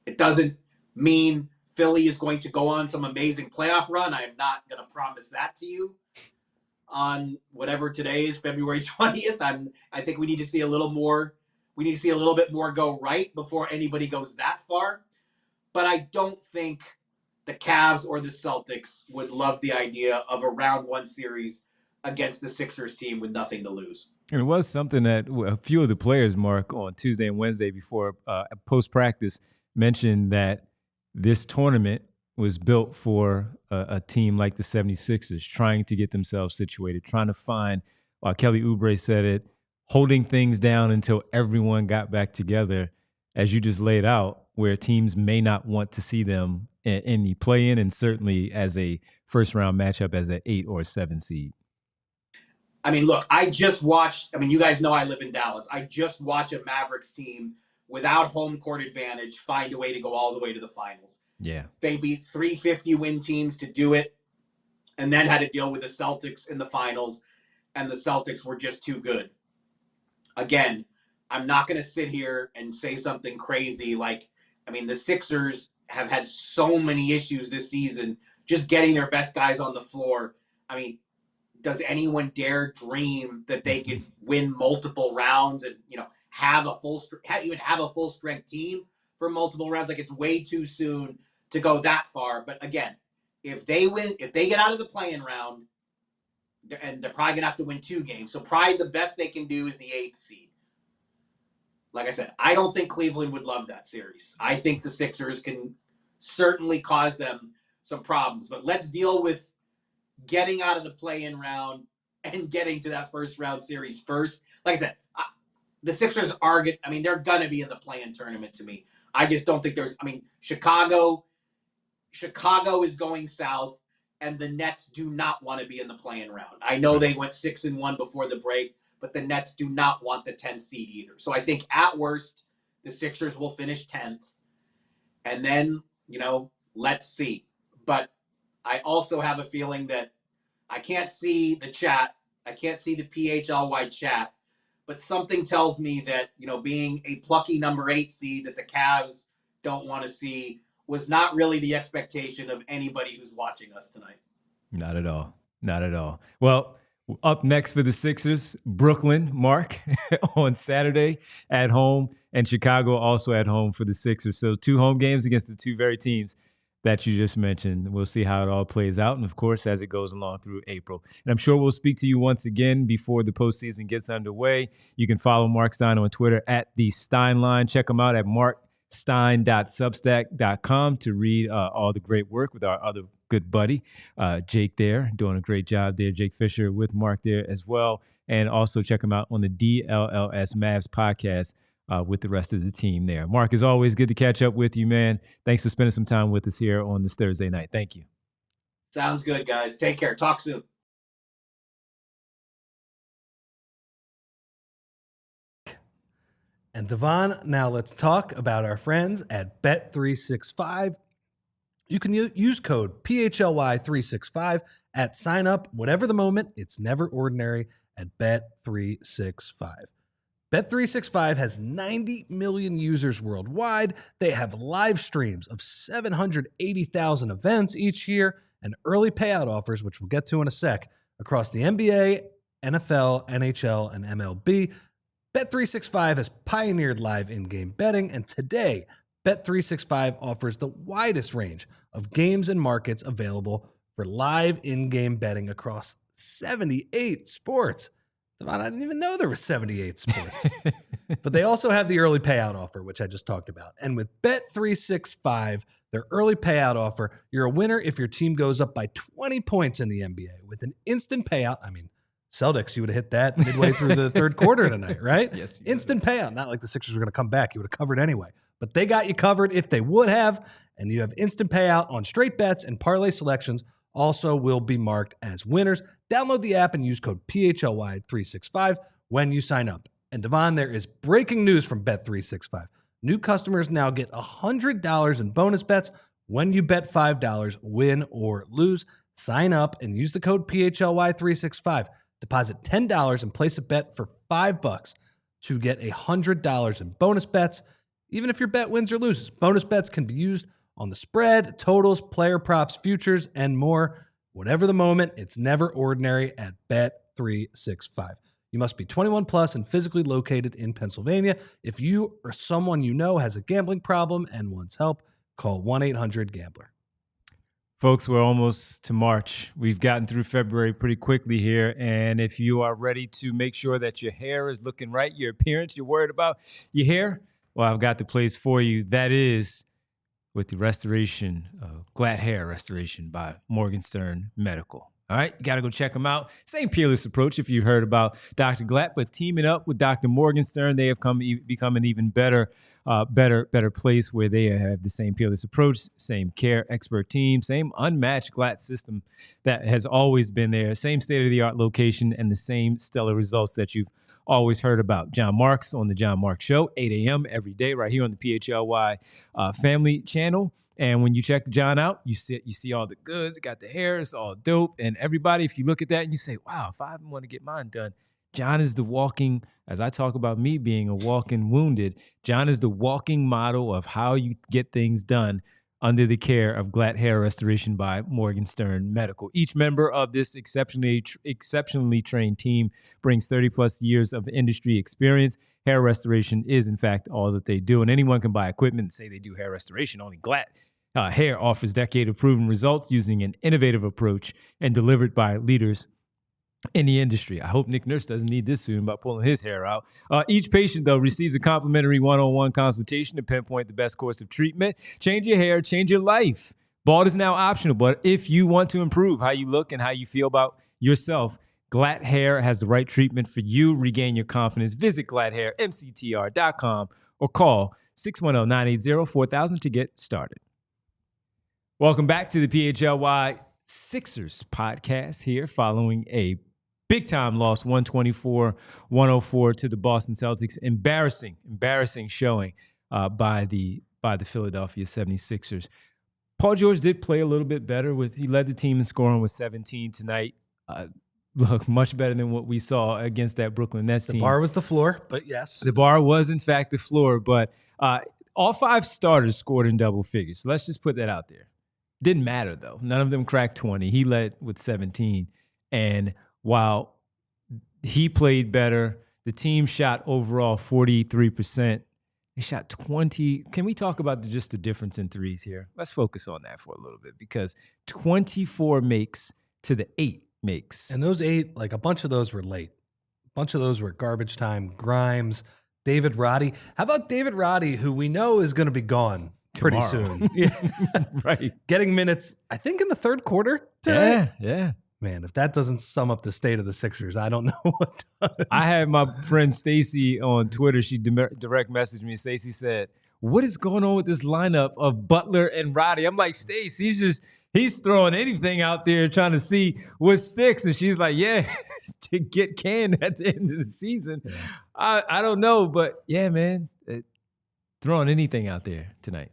It doesn't mean Philly is going to go on some amazing playoff run. I am not going to promise that to you on whatever today is, February 20th. I think we need to see a little more we need to see a little bit more go right before anybody goes that far. But I don't think the Cavs or the Celtics would love the idea of a round one series against the Sixers team with nothing to lose. And it was something that a few of the players, Mark, on Tuesday and Wednesday before post-practice mentioned that this tournament was built for a team like the 76ers, trying to get themselves situated, trying to find, Kelly Oubre said it, holding things down until everyone got back together, as you just laid out, where teams may not want to see them in the play-in and certainly as a first-round matchup as an 8 or 7 seed. I mean, look, I just watched, you guys know I live in Dallas. I just watched a Mavericks team without home court advantage find a way to go all the way to the finals. Yeah. They beat 350 win teams to do it and then had to deal with the Celtics in the finals, and the Celtics were just too good. Again, I'm not going to sit here and say something crazy like, the Sixers have had so many issues this season just getting their best guys on the floor. Does anyone dare dream that they could win multiple rounds and have a full strength team for multiple rounds? Like, it's way too soon to go that far. But again, if they get out of the play-in round, and they're probably gonna have to win 2 games, so probably the best they can do is the 8th seed. Like I said, I don't think Cleveland would love that series. I think the Sixers can certainly cause them some problems. But let's deal with getting out of the play-in round and getting to that first round series first. Like I said, the Sixers are good. They're going to be in the play-in tournament to me. I just don't think Chicago is going south, and the Nets do not want to be in the play-in round. I know they went 6-1 before the break, but the Nets do not want the 10th seed either. So I think at worst, the Sixers will finish 10th. And then, let's see. But I also have a feeling that I can't see the chat. I can't see the PHLY chat. But something tells me that, being a plucky number 8 seed that the Cavs don't want to see was not really the expectation of anybody who's watching us tonight. Not at all. Not at all. Well, up next for the Sixers, Brooklyn, Mark, on Saturday at home, and Chicago also at home for the Sixers. So 2 home games against the 2 very teams that you just mentioned. We'll see how it all plays out, and of course, as it goes along through April. And I'm sure we'll speak to you once again before the postseason gets underway. You can follow Marc Stein on Twitter at the Steinline. Check him out at markstein.substack.com to read all the great work with our other good buddy, Jake there, doing a great job there. Jake Fisher with Mark there as well. And also check him out on the DLLS Mavs podcast with the rest of the team there. Mark, as always, good to catch up with you, man. Thanks for spending some time with us here on this Thursday night. Thank you. Sounds good, guys. Take care. Talk soon. And Devon, now let's talk about our friends at Bet365. You can use code PHLY365 at sign up. Whatever the moment, it's never ordinary at Bet365. Bet365 has 90 million users worldwide. They have live streams of 780,000 events each year and early payout offers, which we'll get to in a sec, across the NBA, NFL, NHL, and MLB. Bet365 has pioneered live in-game betting, and today, Bet365 offers the widest range of games and markets available for live in-game betting across 78 sports. Devon, I didn't even know there were 78 sports. But they also have the early payout offer, which I just talked about. And with Bet365, their early payout offer, you're a winner if your team goes up by 20 points in the NBA with an instant payout. Celtics, you would have hit that midway through the third quarter tonight, right? Yes. Instant payout. Not like the Sixers were going to come back. You would have covered anyway. But they got you covered if they would have. And you have instant payout on straight bets, and parlay selections also will be marked as winners. Download the app and use code PHLY365 when you sign up. And Devon, there is breaking news from Bet365. New customers now get $100 in bonus bets when you bet $5, win or lose. Sign up and use the code PHLY365. Deposit $10 and place a bet for $5 to get $100 in bonus bets, even if your bet wins or loses. Bonus bets can be used on the spread, totals, player props, futures, and more. Whatever the moment, it's never ordinary at Bet365. You must be 21 plus and physically located in Pennsylvania. If you or someone you know has a gambling problem and wants help, call 1-800-GAMBLER. Folks, we're almost to March. We've gotten through February pretty quickly here. And if you are ready to make sure that your hair is looking right, your appearance, you're worried about your hair, well, I've got the place for you. That is with the restoration of Glatt Hair Restoration by Morgan Stern Medical. All right, you got to go check them out. Same peerless approach if you've heard about Dr. Glatt, but teaming up with Dr. Morgan Stern, they have become an even better place where they have the same peerless approach, same care expert team, same unmatched Glatt system that has always been there, same state-of-the-art location, and the same stellar results that you've always heard about. John Marks on the John Marks Show, 8 a.m. every day right here on the PHLY family channel. And when you check John out, you see all the goods, got the hair, it's all dope. And everybody, if you look at that and you say, wow, if I want to get mine done, John is the walking, as I talk about me being a walking wounded, John is the walking model of how you get things done under the care of Glatt Hair Restoration by Morgan Stern Medical. Each member of this exceptionally trained team brings 30-plus years of industry experience. Hair restoration is, in fact, all that they do. And anyone can buy equipment and say they do hair restoration. Only Glatt Hair offers decade of proven results using an innovative approach and delivered by leaders in the industry. I hope Nick Nurse doesn't need this soon by pulling his hair out. Each patient, though, receives a complimentary one-on-one consultation to pinpoint the best course of treatment. Change your hair, change your life. Bald is now optional, but if you want to improve how you look and how you feel about yourself, Glatt Hair has the right treatment for you. Regain your confidence. Visit GlattHairMCTR.com or call 610-980-4000 to get started. Welcome back to the PHLY Sixers podcast here following a big-time loss, 124-104 to the Boston Celtics. Embarrassing showing by the Philadelphia 76ers. Paul George did play a little bit better. He led the team in scoring with 17 tonight. Look, much better than what we saw against that Brooklyn Nets team. The bar was the floor, but yes. The bar was, in fact, the floor, but all five starters scored in double figures. So let's just put that out there. Didn't matter, though. None of them cracked 20. He led with 17. And while he played better, the team shot overall 43%. They shot 20. Can we talk about just the difference in threes here? Let's focus on that for a little bit because 24 makes to the 8 makes. And those 8, like a bunch of those were late. A bunch of those were garbage time. Grimes, David Roddy. How about David Roddy, who we know is going to be gone pretty soon? Yeah. Right. Getting minutes, I think, in the third quarter today. Yeah. Man, if that doesn't sum up the state of the Sixers, I don't know what does. I had my friend Stacy on Twitter. She direct messaged me. Stacy said, what is going on with this lineup of Butler and Roddy? I'm like, Stacy, he's throwing anything out there trying to see what sticks. And she's like, yeah, to get canned at the end of the season. Yeah. I don't know, but yeah, man, throwing anything out there tonight.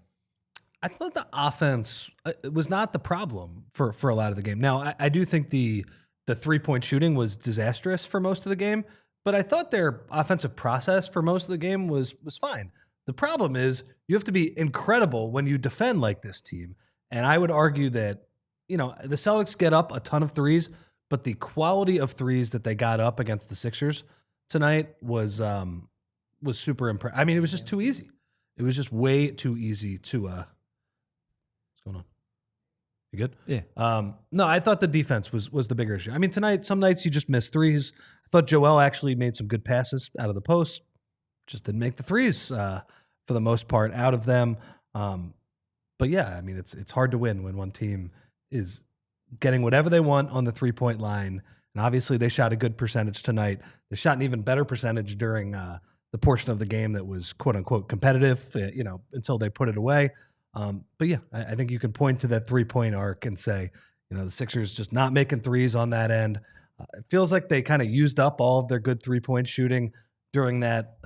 I thought the offense was not the problem for a lot of the game. Now, I do think the 3-point shooting was disastrous for most of the game, but I thought their offensive process for most of the game was fine. The problem is you have to be incredible when you defend like this team. And I would argue that, the Celtics get up a ton of threes, but the quality of threes that they got up against the Sixers tonight was super impressive. I mean, it was just too easy. It was just way too easy to what's going on? You good? Yeah. No, I thought the defense was the bigger issue. I mean, tonight, some nights you just miss threes. I thought Joel actually made some good passes out of the post. Just didn't make the threes for the most part out of them. But yeah, I mean, it's hard to win when one team is getting whatever they want on the 3-point line. And obviously they shot a good percentage tonight. They shot an even better percentage during the portion of the game that was quote unquote competitive, until they put it away. But yeah, I think you can point to that 3-point arc and say, the Sixers just not making threes on that end. It feels like they kind of used up all of their good 3-point shooting during that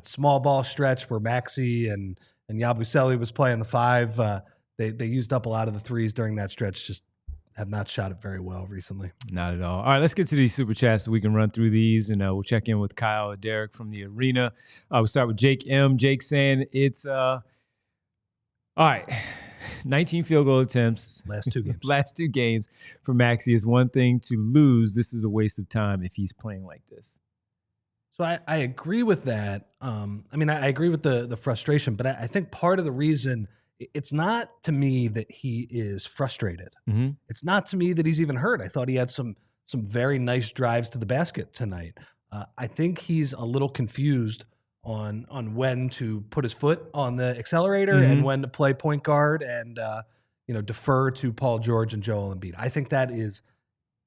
small ball stretch where Maxey and Yabusele was playing the 5. They used up a lot of the threes during that stretch, just have not shot it very well recently. Not at all. All right, let's get to these super chats so we can run through these, and we'll check in with Kyle or Derek from the arena. We'll start with Jake M. Jake saying it's all right. 19 field goal attempts. Last 2 games. Last 2 games for Maxey is one thing. To lose, this is a waste of time if he's playing like this. So I agree with that. I mean, I agree with the frustration, but I think part of the reason it's not to me that he is frustrated. Mm-hmm. It's not to me that he's even hurt. I thought he had some very nice drives to the basket tonight. I think he's a little confused on when to put his foot on the accelerator and when to play point guard and defer to Paul George and Joel Embiid. I think that is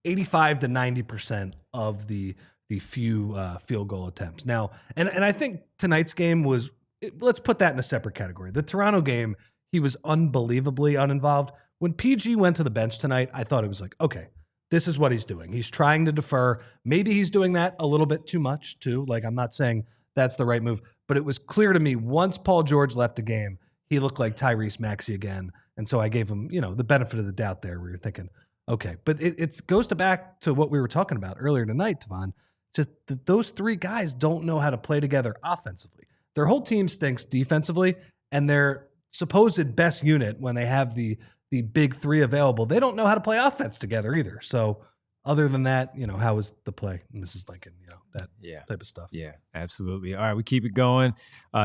85 to 90% of the few field goal attempts. Now, and I think tonight's game was, let's put that in a separate category. The Toronto game, he was unbelievably uninvolved. When PG went to the bench tonight, I thought it was like, okay, this is what he's doing. He's trying to defer. Maybe he's doing that a little bit too much too. Like, I'm not saying that's the right move, but it was clear to me once Paul George left the game, he looked like Tyrese Maxey again. And so I gave him, the benefit of the doubt there. We were thinking, okay, but it goes back to what we were talking about earlier tonight, Tavon. Just that those three guys don't know how to play together offensively. Their whole team stinks defensively, and their supposed best unit, when they have the big three available, they don't know how to play offense together either. So other than that, how was the play, Mrs. Lincoln? That type of stuff. Yeah, absolutely. All right, we keep it going.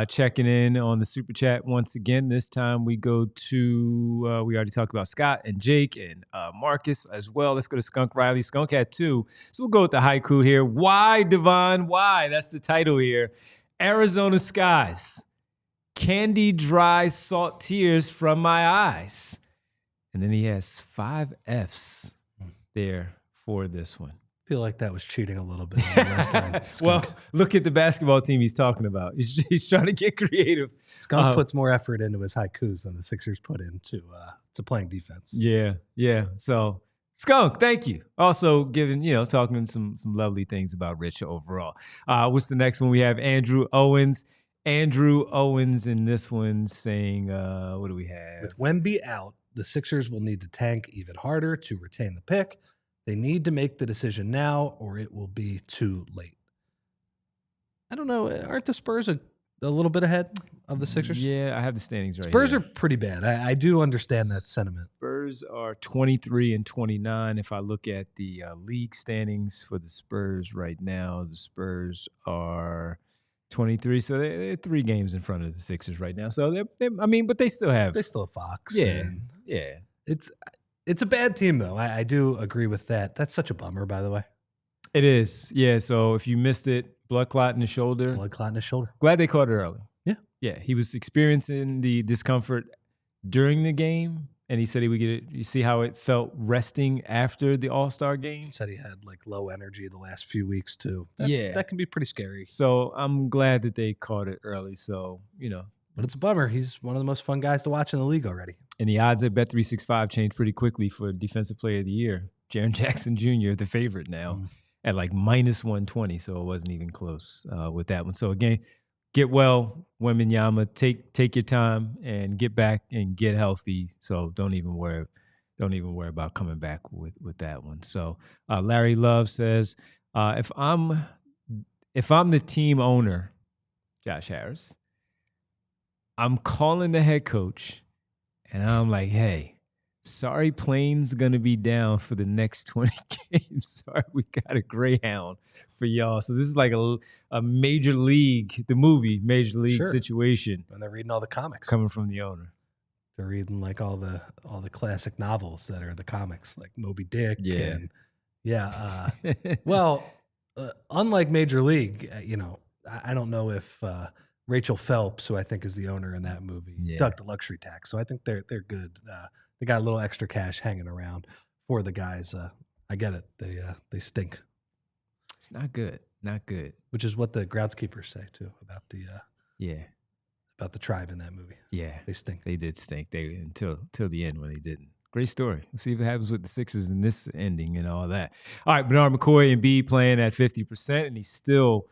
Checking in on the Super Chat once again. This time we go to, we already talked about Scott and Jake and Marcus as well. Let's go to Skunk Riley. Skunk had 2. So we'll go with the haiku here. Why, Devon? Why? That's the title here. Arizona skies. Candy dry salt tears from my eyes. And then he has 5 Fs there for this one. I feel like that was cheating a little bit on the last line. Well, look at the basketball team he's talking about. He's trying to get creative. Skunk puts more effort into his haikus than the Sixers put into to playing defense. Yeah. So, Skunk, thank you. Also giving, talking some lovely things about Rich overall. What's the next one? We have Andrew Owens. Andrew Owens in this one saying, what do we have? With Wemby out, the Sixers will need to tank even harder to retain the pick. They need to make the decision now or it will be too late. I don't know. Aren't the Spurs a little bit ahead of the Sixers? Yeah, I have the standings right Spurs here. are pretty bad. I do understand that sentiment. Spurs are 23 and 29. If I look at the league standings for the Spurs right now, the Spurs are 23. So they're 3 games in front of the Sixers right now. So, but they still have Fox. Yeah. It's a bad team, though. I do agree with that. That's such a bummer, by the way. It is. Yeah, so if you missed it, blood clot in the shoulder. Blood clot in the shoulder. Glad they caught it early. Yeah. Yeah, he was experiencing the discomfort during the game, and he said he would get it. You see how it felt resting after the All-Star game? He said he had low energy the last few weeks, too. That can be pretty scary. So I'm glad that they caught it early, so, But it's a bummer. He's one of the most fun guys to watch in the league already. And the odds at Bet365 changed pretty quickly for Defensive Player of the Year. Jaren Jackson Jr., the favorite now, at minus 120, so it wasn't even close with that one. So again, get well, Wembanyama. Take your time and get back and get healthy. So don't even worry about coming back with that one. So Larry Love says, if I'm the team owner, Josh Harris, I'm calling the head coach. And I'm like, hey, sorry plane's going to be down for the next 20 games. Sorry, we got a Greyhound for y'all. So this is like a Major League, the movie Major League situation. And they're reading all the comics. Coming from the owner. They're reading all the classic novels that are the comics, like Moby Dick. Yeah. Well, unlike Major League, I don't know if Rachel Phelps, who I think is the owner in that movie, ducked the luxury tax. So I think they're good. They got a little extra cash hanging around for the guys. I get it. They stink. It's not good. Not good. Which is what the groundskeepers say too about the about the tribe in that movie. Yeah, they stink. They did stink. They until the end when they didn't. Great story. We'll see what happens with the Sixers in this ending and all that. All right, Bernard McCoy and Embiid playing at 50%, and he still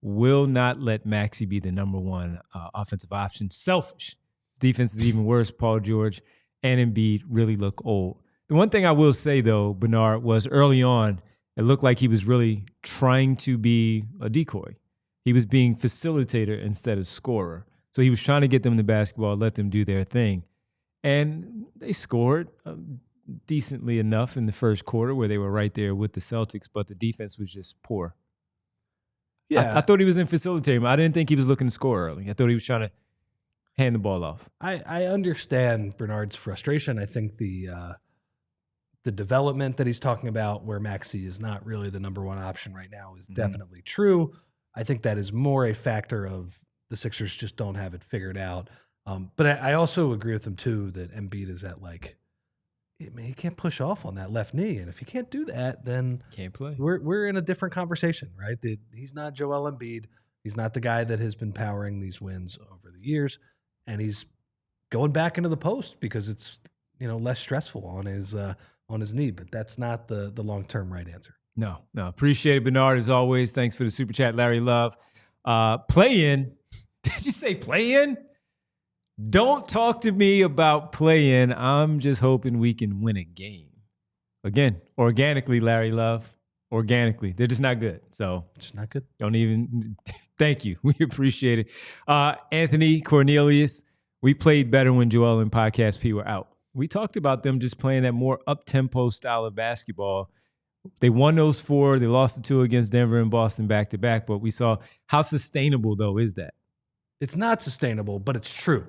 will not let Maxey be the number 1 offensive option. Selfish. His defense is even worse. Paul George and Embiid really look old. The one thing I will say, though, Bernard, was early on, it looked like he was really trying to be a decoy. He was being facilitator instead of scorer. So he was trying to get them the basketball, let them do their thing. And they scored decently enough in the first quarter where they were right there with the Celtics, but the defense was just poor. Yeah. I thought he was in facilitating. I didn't think he was looking to score early. I thought he was trying to hand the ball off. I understand Bernard's frustration. I think the development that he's talking about, where Maxey is not really the number one option right now, is definitely true. I think that is more a factor of the Sixers just don't have it figured out. But I also agree with him too that Embiid is at he can't push off on that left knee, and if he can't do that, then Can't play. we're in a different conversation, right? He's not Joel Embiid. He's not the guy that has been powering these wins over the years, and he's going back into the post because it's less stressful on his knee. But that's not the long-term right answer. No. Appreciate it, Bernard, as always. Thanks for the super chat, Larry Love. Play-in. Did you say play-in? Don't talk to me about play-in. I'm just hoping we can win a game. Again, organically, Larry Love. Organically. They're just not good. So It's not good. don't even – thank you. We appreciate it. Anthony Cornelius, we played better when Joel and Podcast P were out. We talked about them just playing that more up-tempo style of basketball. They won those 4. They lost the 2 against Denver and Boston back-to-back. But we saw how sustainable, though, is that? It's not sustainable, but it's true.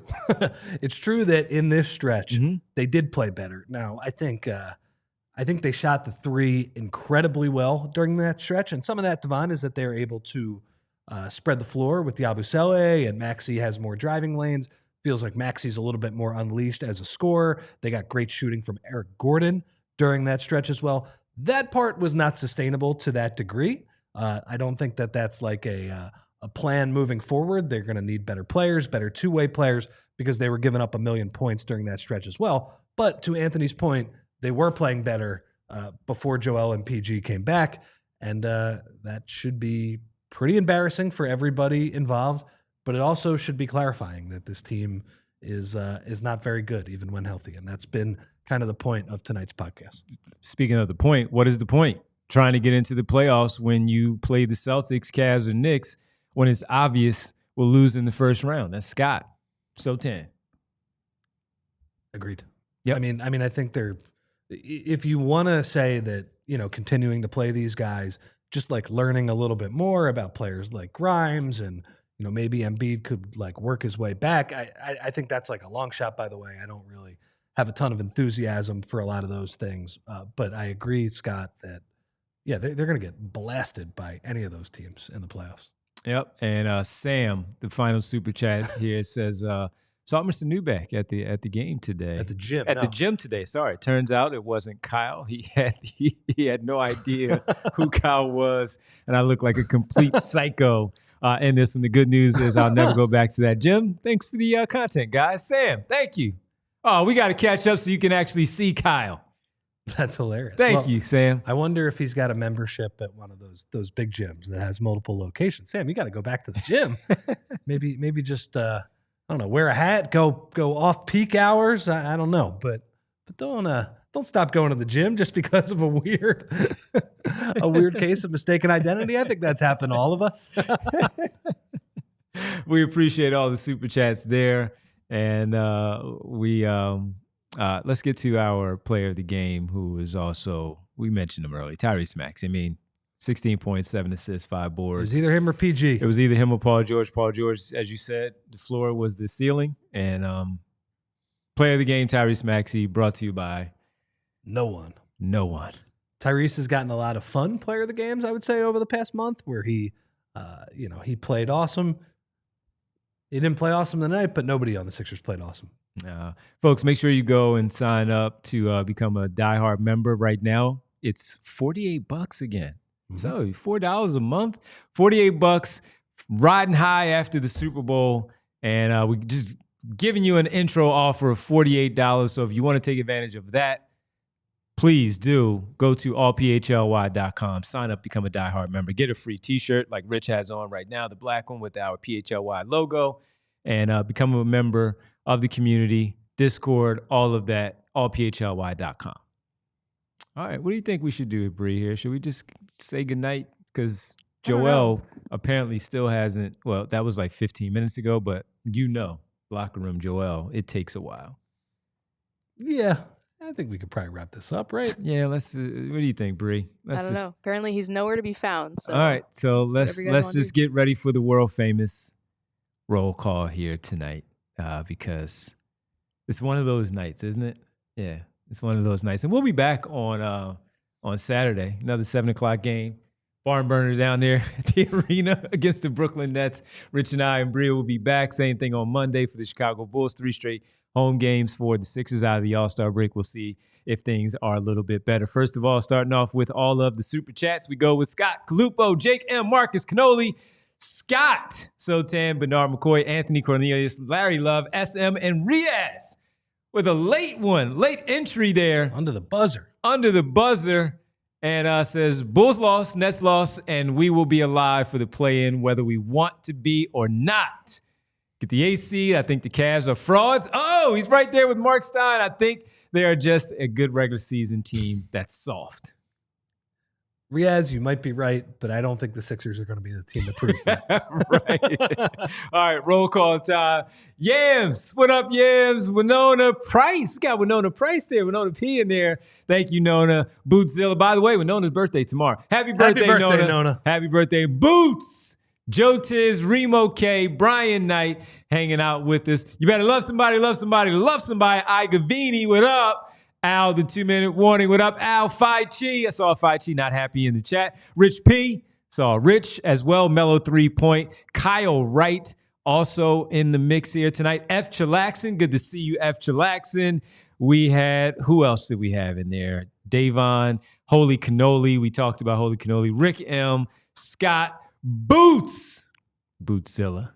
It's true that in this stretch, they did play better. Now, I think they shot the 3 incredibly well during that stretch. And some of that, Devon, is that they're able to spread the floor with Yabusele, and Maxey has more driving lanes. Feels like Maxey's a little bit more unleashed as a scorer. They got great shooting from Eric Gordon during that stretch as well. That part was not sustainable to that degree. I don't think that that's like a plan moving forward. They're going to need better players, better two-way players, because they were giving up 1 million points during that stretch as well. But to Anthony's point, they were playing better before Joel and PG came back, and that should be pretty embarrassing for everybody involved. But it also should be clarifying that this team is not very good, even when healthy, and that's been kind of the point of tonight's podcast. Speaking of the point, what is the point? Trying to get into the playoffs when you play the Celtics, Cavs, and Knicks when it's obvious we'll lose in the first round. That's Scott. So 10. Agreed. Yep. I mean, I think if you want to say that, continuing to play these guys, just like learning a little bit more about players like Grimes and, maybe Embiid could work his way back. I think that's a long shot, by the way. I don't really have a ton of enthusiasm for a lot of those things. But I agree, Scott, that, they're going to get blasted by any of those teams in the playoffs. Yep. And Sam, the final super chat here says, saw Mr. Newbeck at the game today. At the gym. The gym today. Sorry. Turns out it wasn't Kyle. He had no idea who Kyle was. And I look like a complete psycho in this one. The good news is I'll never go back to that gym. Thanks for the content, guys. Sam, thank you. Oh, we got to catch up so you can actually see Kyle. That's hilarious. Thank you, Sam. I wonder if he's got a membership at one of those big gyms that has multiple locations. Sam, you got to go back to the gym. maybe just I don't know, wear a hat, go off peak hours. I don't know, but don't stop going to the gym just because of a weird case of mistaken identity. I think that's happened to all of us. We appreciate all the super chats there, and let's get to our player of the game, who is also, we mentioned him early, Tyrese Maxey. I mean, 16 points, 7 assists, 5 boards. It was either him or PG. It was either him or Paul George. Paul George, as you said, the floor was the ceiling. And player of the game, Tyrese Maxey, brought to you by no one. Tyrese has gotten a lot of fun player of the games, I would say, over the past month, where he played awesome. He didn't play awesome tonight, but nobody on the Sixers played awesome. Folks, make sure you go and sign up to become a diehard member right now. It's $48 again. Mm-hmm. So $4 a month, $48, riding high after the Super Bowl. And we just giving you an intro offer of $48. So if you want to take advantage of that, please do go to allphly.com, sign up, become a diehard member, get a free t-shirt like Rich has on right now, the black one with our PHLY logo, and become a member of the community, Discord, all of that, allphly.com. All right, what do you think we should do, Bree, here? Should we just say goodnight? Because Joel apparently still hasn't, well, that was like 15 minutes ago, but locker room Joel, it takes a while. Yeah, I think we could probably wrap this up, right? Yeah, let's. What do you think, Bree? I don't know. Apparently, he's nowhere to be found. So all right, so let's whatever you guys wanna just get ready for the world famous roll call here tonight, because it's one of those nights, isn't it? Yeah, it's one of those nights, and we'll be back on Saturday, another 7:00 game. Barn burner down there at the arena against the Brooklyn Nets. Rich and I and Bria will be back. Same thing on Monday for the Chicago Bulls. 3 straight home games for the Sixers out of the All-Star break. We'll see if things are a little bit better. First of all, starting off with all of the Super Chats, we go with Scott Calupo, Jake M., Marcus Canoli, Scott Sotan, Bernard McCoy, Anthony Cornelius, Larry Love, SM, and Riaz with a late entry there. Under the buzzer. And says, Bulls lost, Nets lost, and we will be alive for the play-in whether we want to be or not. Get the 8th seed. I think the Cavs are frauds. Oh, he's right there with Marc Stein. I think they are just a good regular season team that's soft. Riaz, you might be right, but I don't think the Sixers are going to be the team that proves that. Right. All right, roll call time. Yams. What up, Yams? Winona Price. We got Winona Price there. Winona P in there. Thank you, Nona. Bootzilla. By the way, Winona's birthday tomorrow. Happy birthday, Nona. Happy birthday, Boots. Joe Tiz, Remo K, Brian Knight hanging out with us. You better love somebody, love somebody, love somebody. Igavini, what up? Al, the 2-minute warning. What up, Al? PHLY. I saw PHLY not happy in the chat. Rich P. Saw Rich as well. Mellow 3-point. Kyle Wright also in the mix here tonight. F. Chillaxon. Good to see you, F. Chillaxon. We had, who else did we have in there? Davon, Holy Cannoli. We talked about Holy Cannoli. Rick M. Scott. Boots. Bootzilla.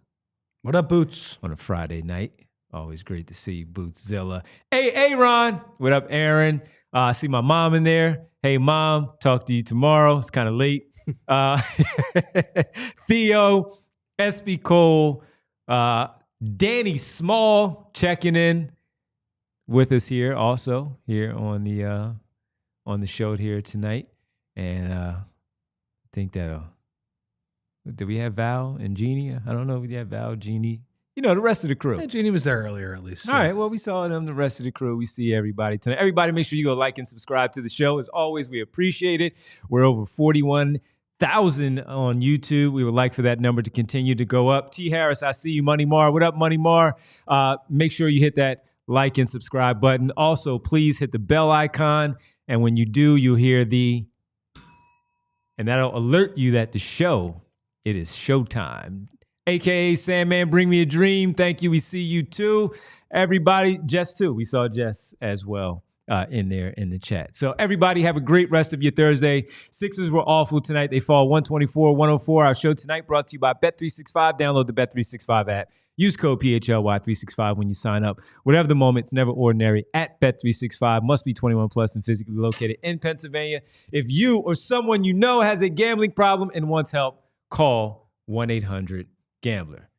What up, Boots? On a Friday night. Always great to see you, Bootzilla. Hey, Aaron. What up, Aaron? I see my mom in there. Hey, Mom. Talk to you tomorrow. It's kind of late. Theo, SB Cole, Danny Small checking in with us here also here on the show here tonight. And I think that did we have Val and Jeannie? I don't know if we had Val, Jeannie. You know, the rest of the crew. Yeah, Jeannie was there earlier, at least. All right, well, we saw them, the rest of the crew. We see everybody tonight. Everybody, make sure you go like and subscribe to the show. As always, we appreciate it. We're over 41,000 on YouTube. We would like for that number to continue to go up. T. Harris, I see you. Money Mar, what up, Money Mar? Make sure you hit that like and subscribe button. Also, please hit the bell icon. And when you do, you'll hear and that'll alert you that the show, it is showtime. AKA Sandman, bring me a dream. Thank you. We see you too. Everybody, Jess too. We saw Jess as well in there in the chat. So everybody have a great rest of your Thursday. Sixers were awful tonight. They fall 124-104. Our show tonight brought to you by Bet365. Download the Bet365 app. Use code PHLY365 when you sign up. Whatever the moment, it's never ordinary at Bet365. Must be 21 plus and physically located in Pennsylvania. If you or someone you know has a gambling problem and wants help, call 1-800-GAMBLER.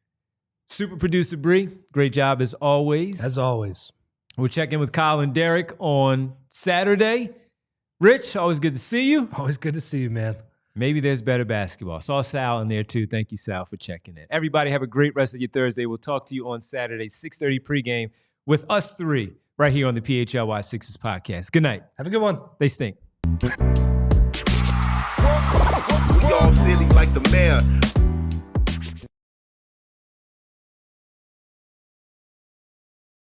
Super producer Bree, great job as always. As always. We'll check in with Kyle and Derek on Saturday. Rich, always good to see you. Always good to see you, man. Maybe there's better basketball. Saw Sal in there too. Thank you, Sal, for checking in. Everybody have a great rest of your Thursday. We'll talk to you on Saturday, 6:30 pregame with us three right here on the PHLY Sixers podcast. Good night. Have a good one. They stink. We all silly like the mayor.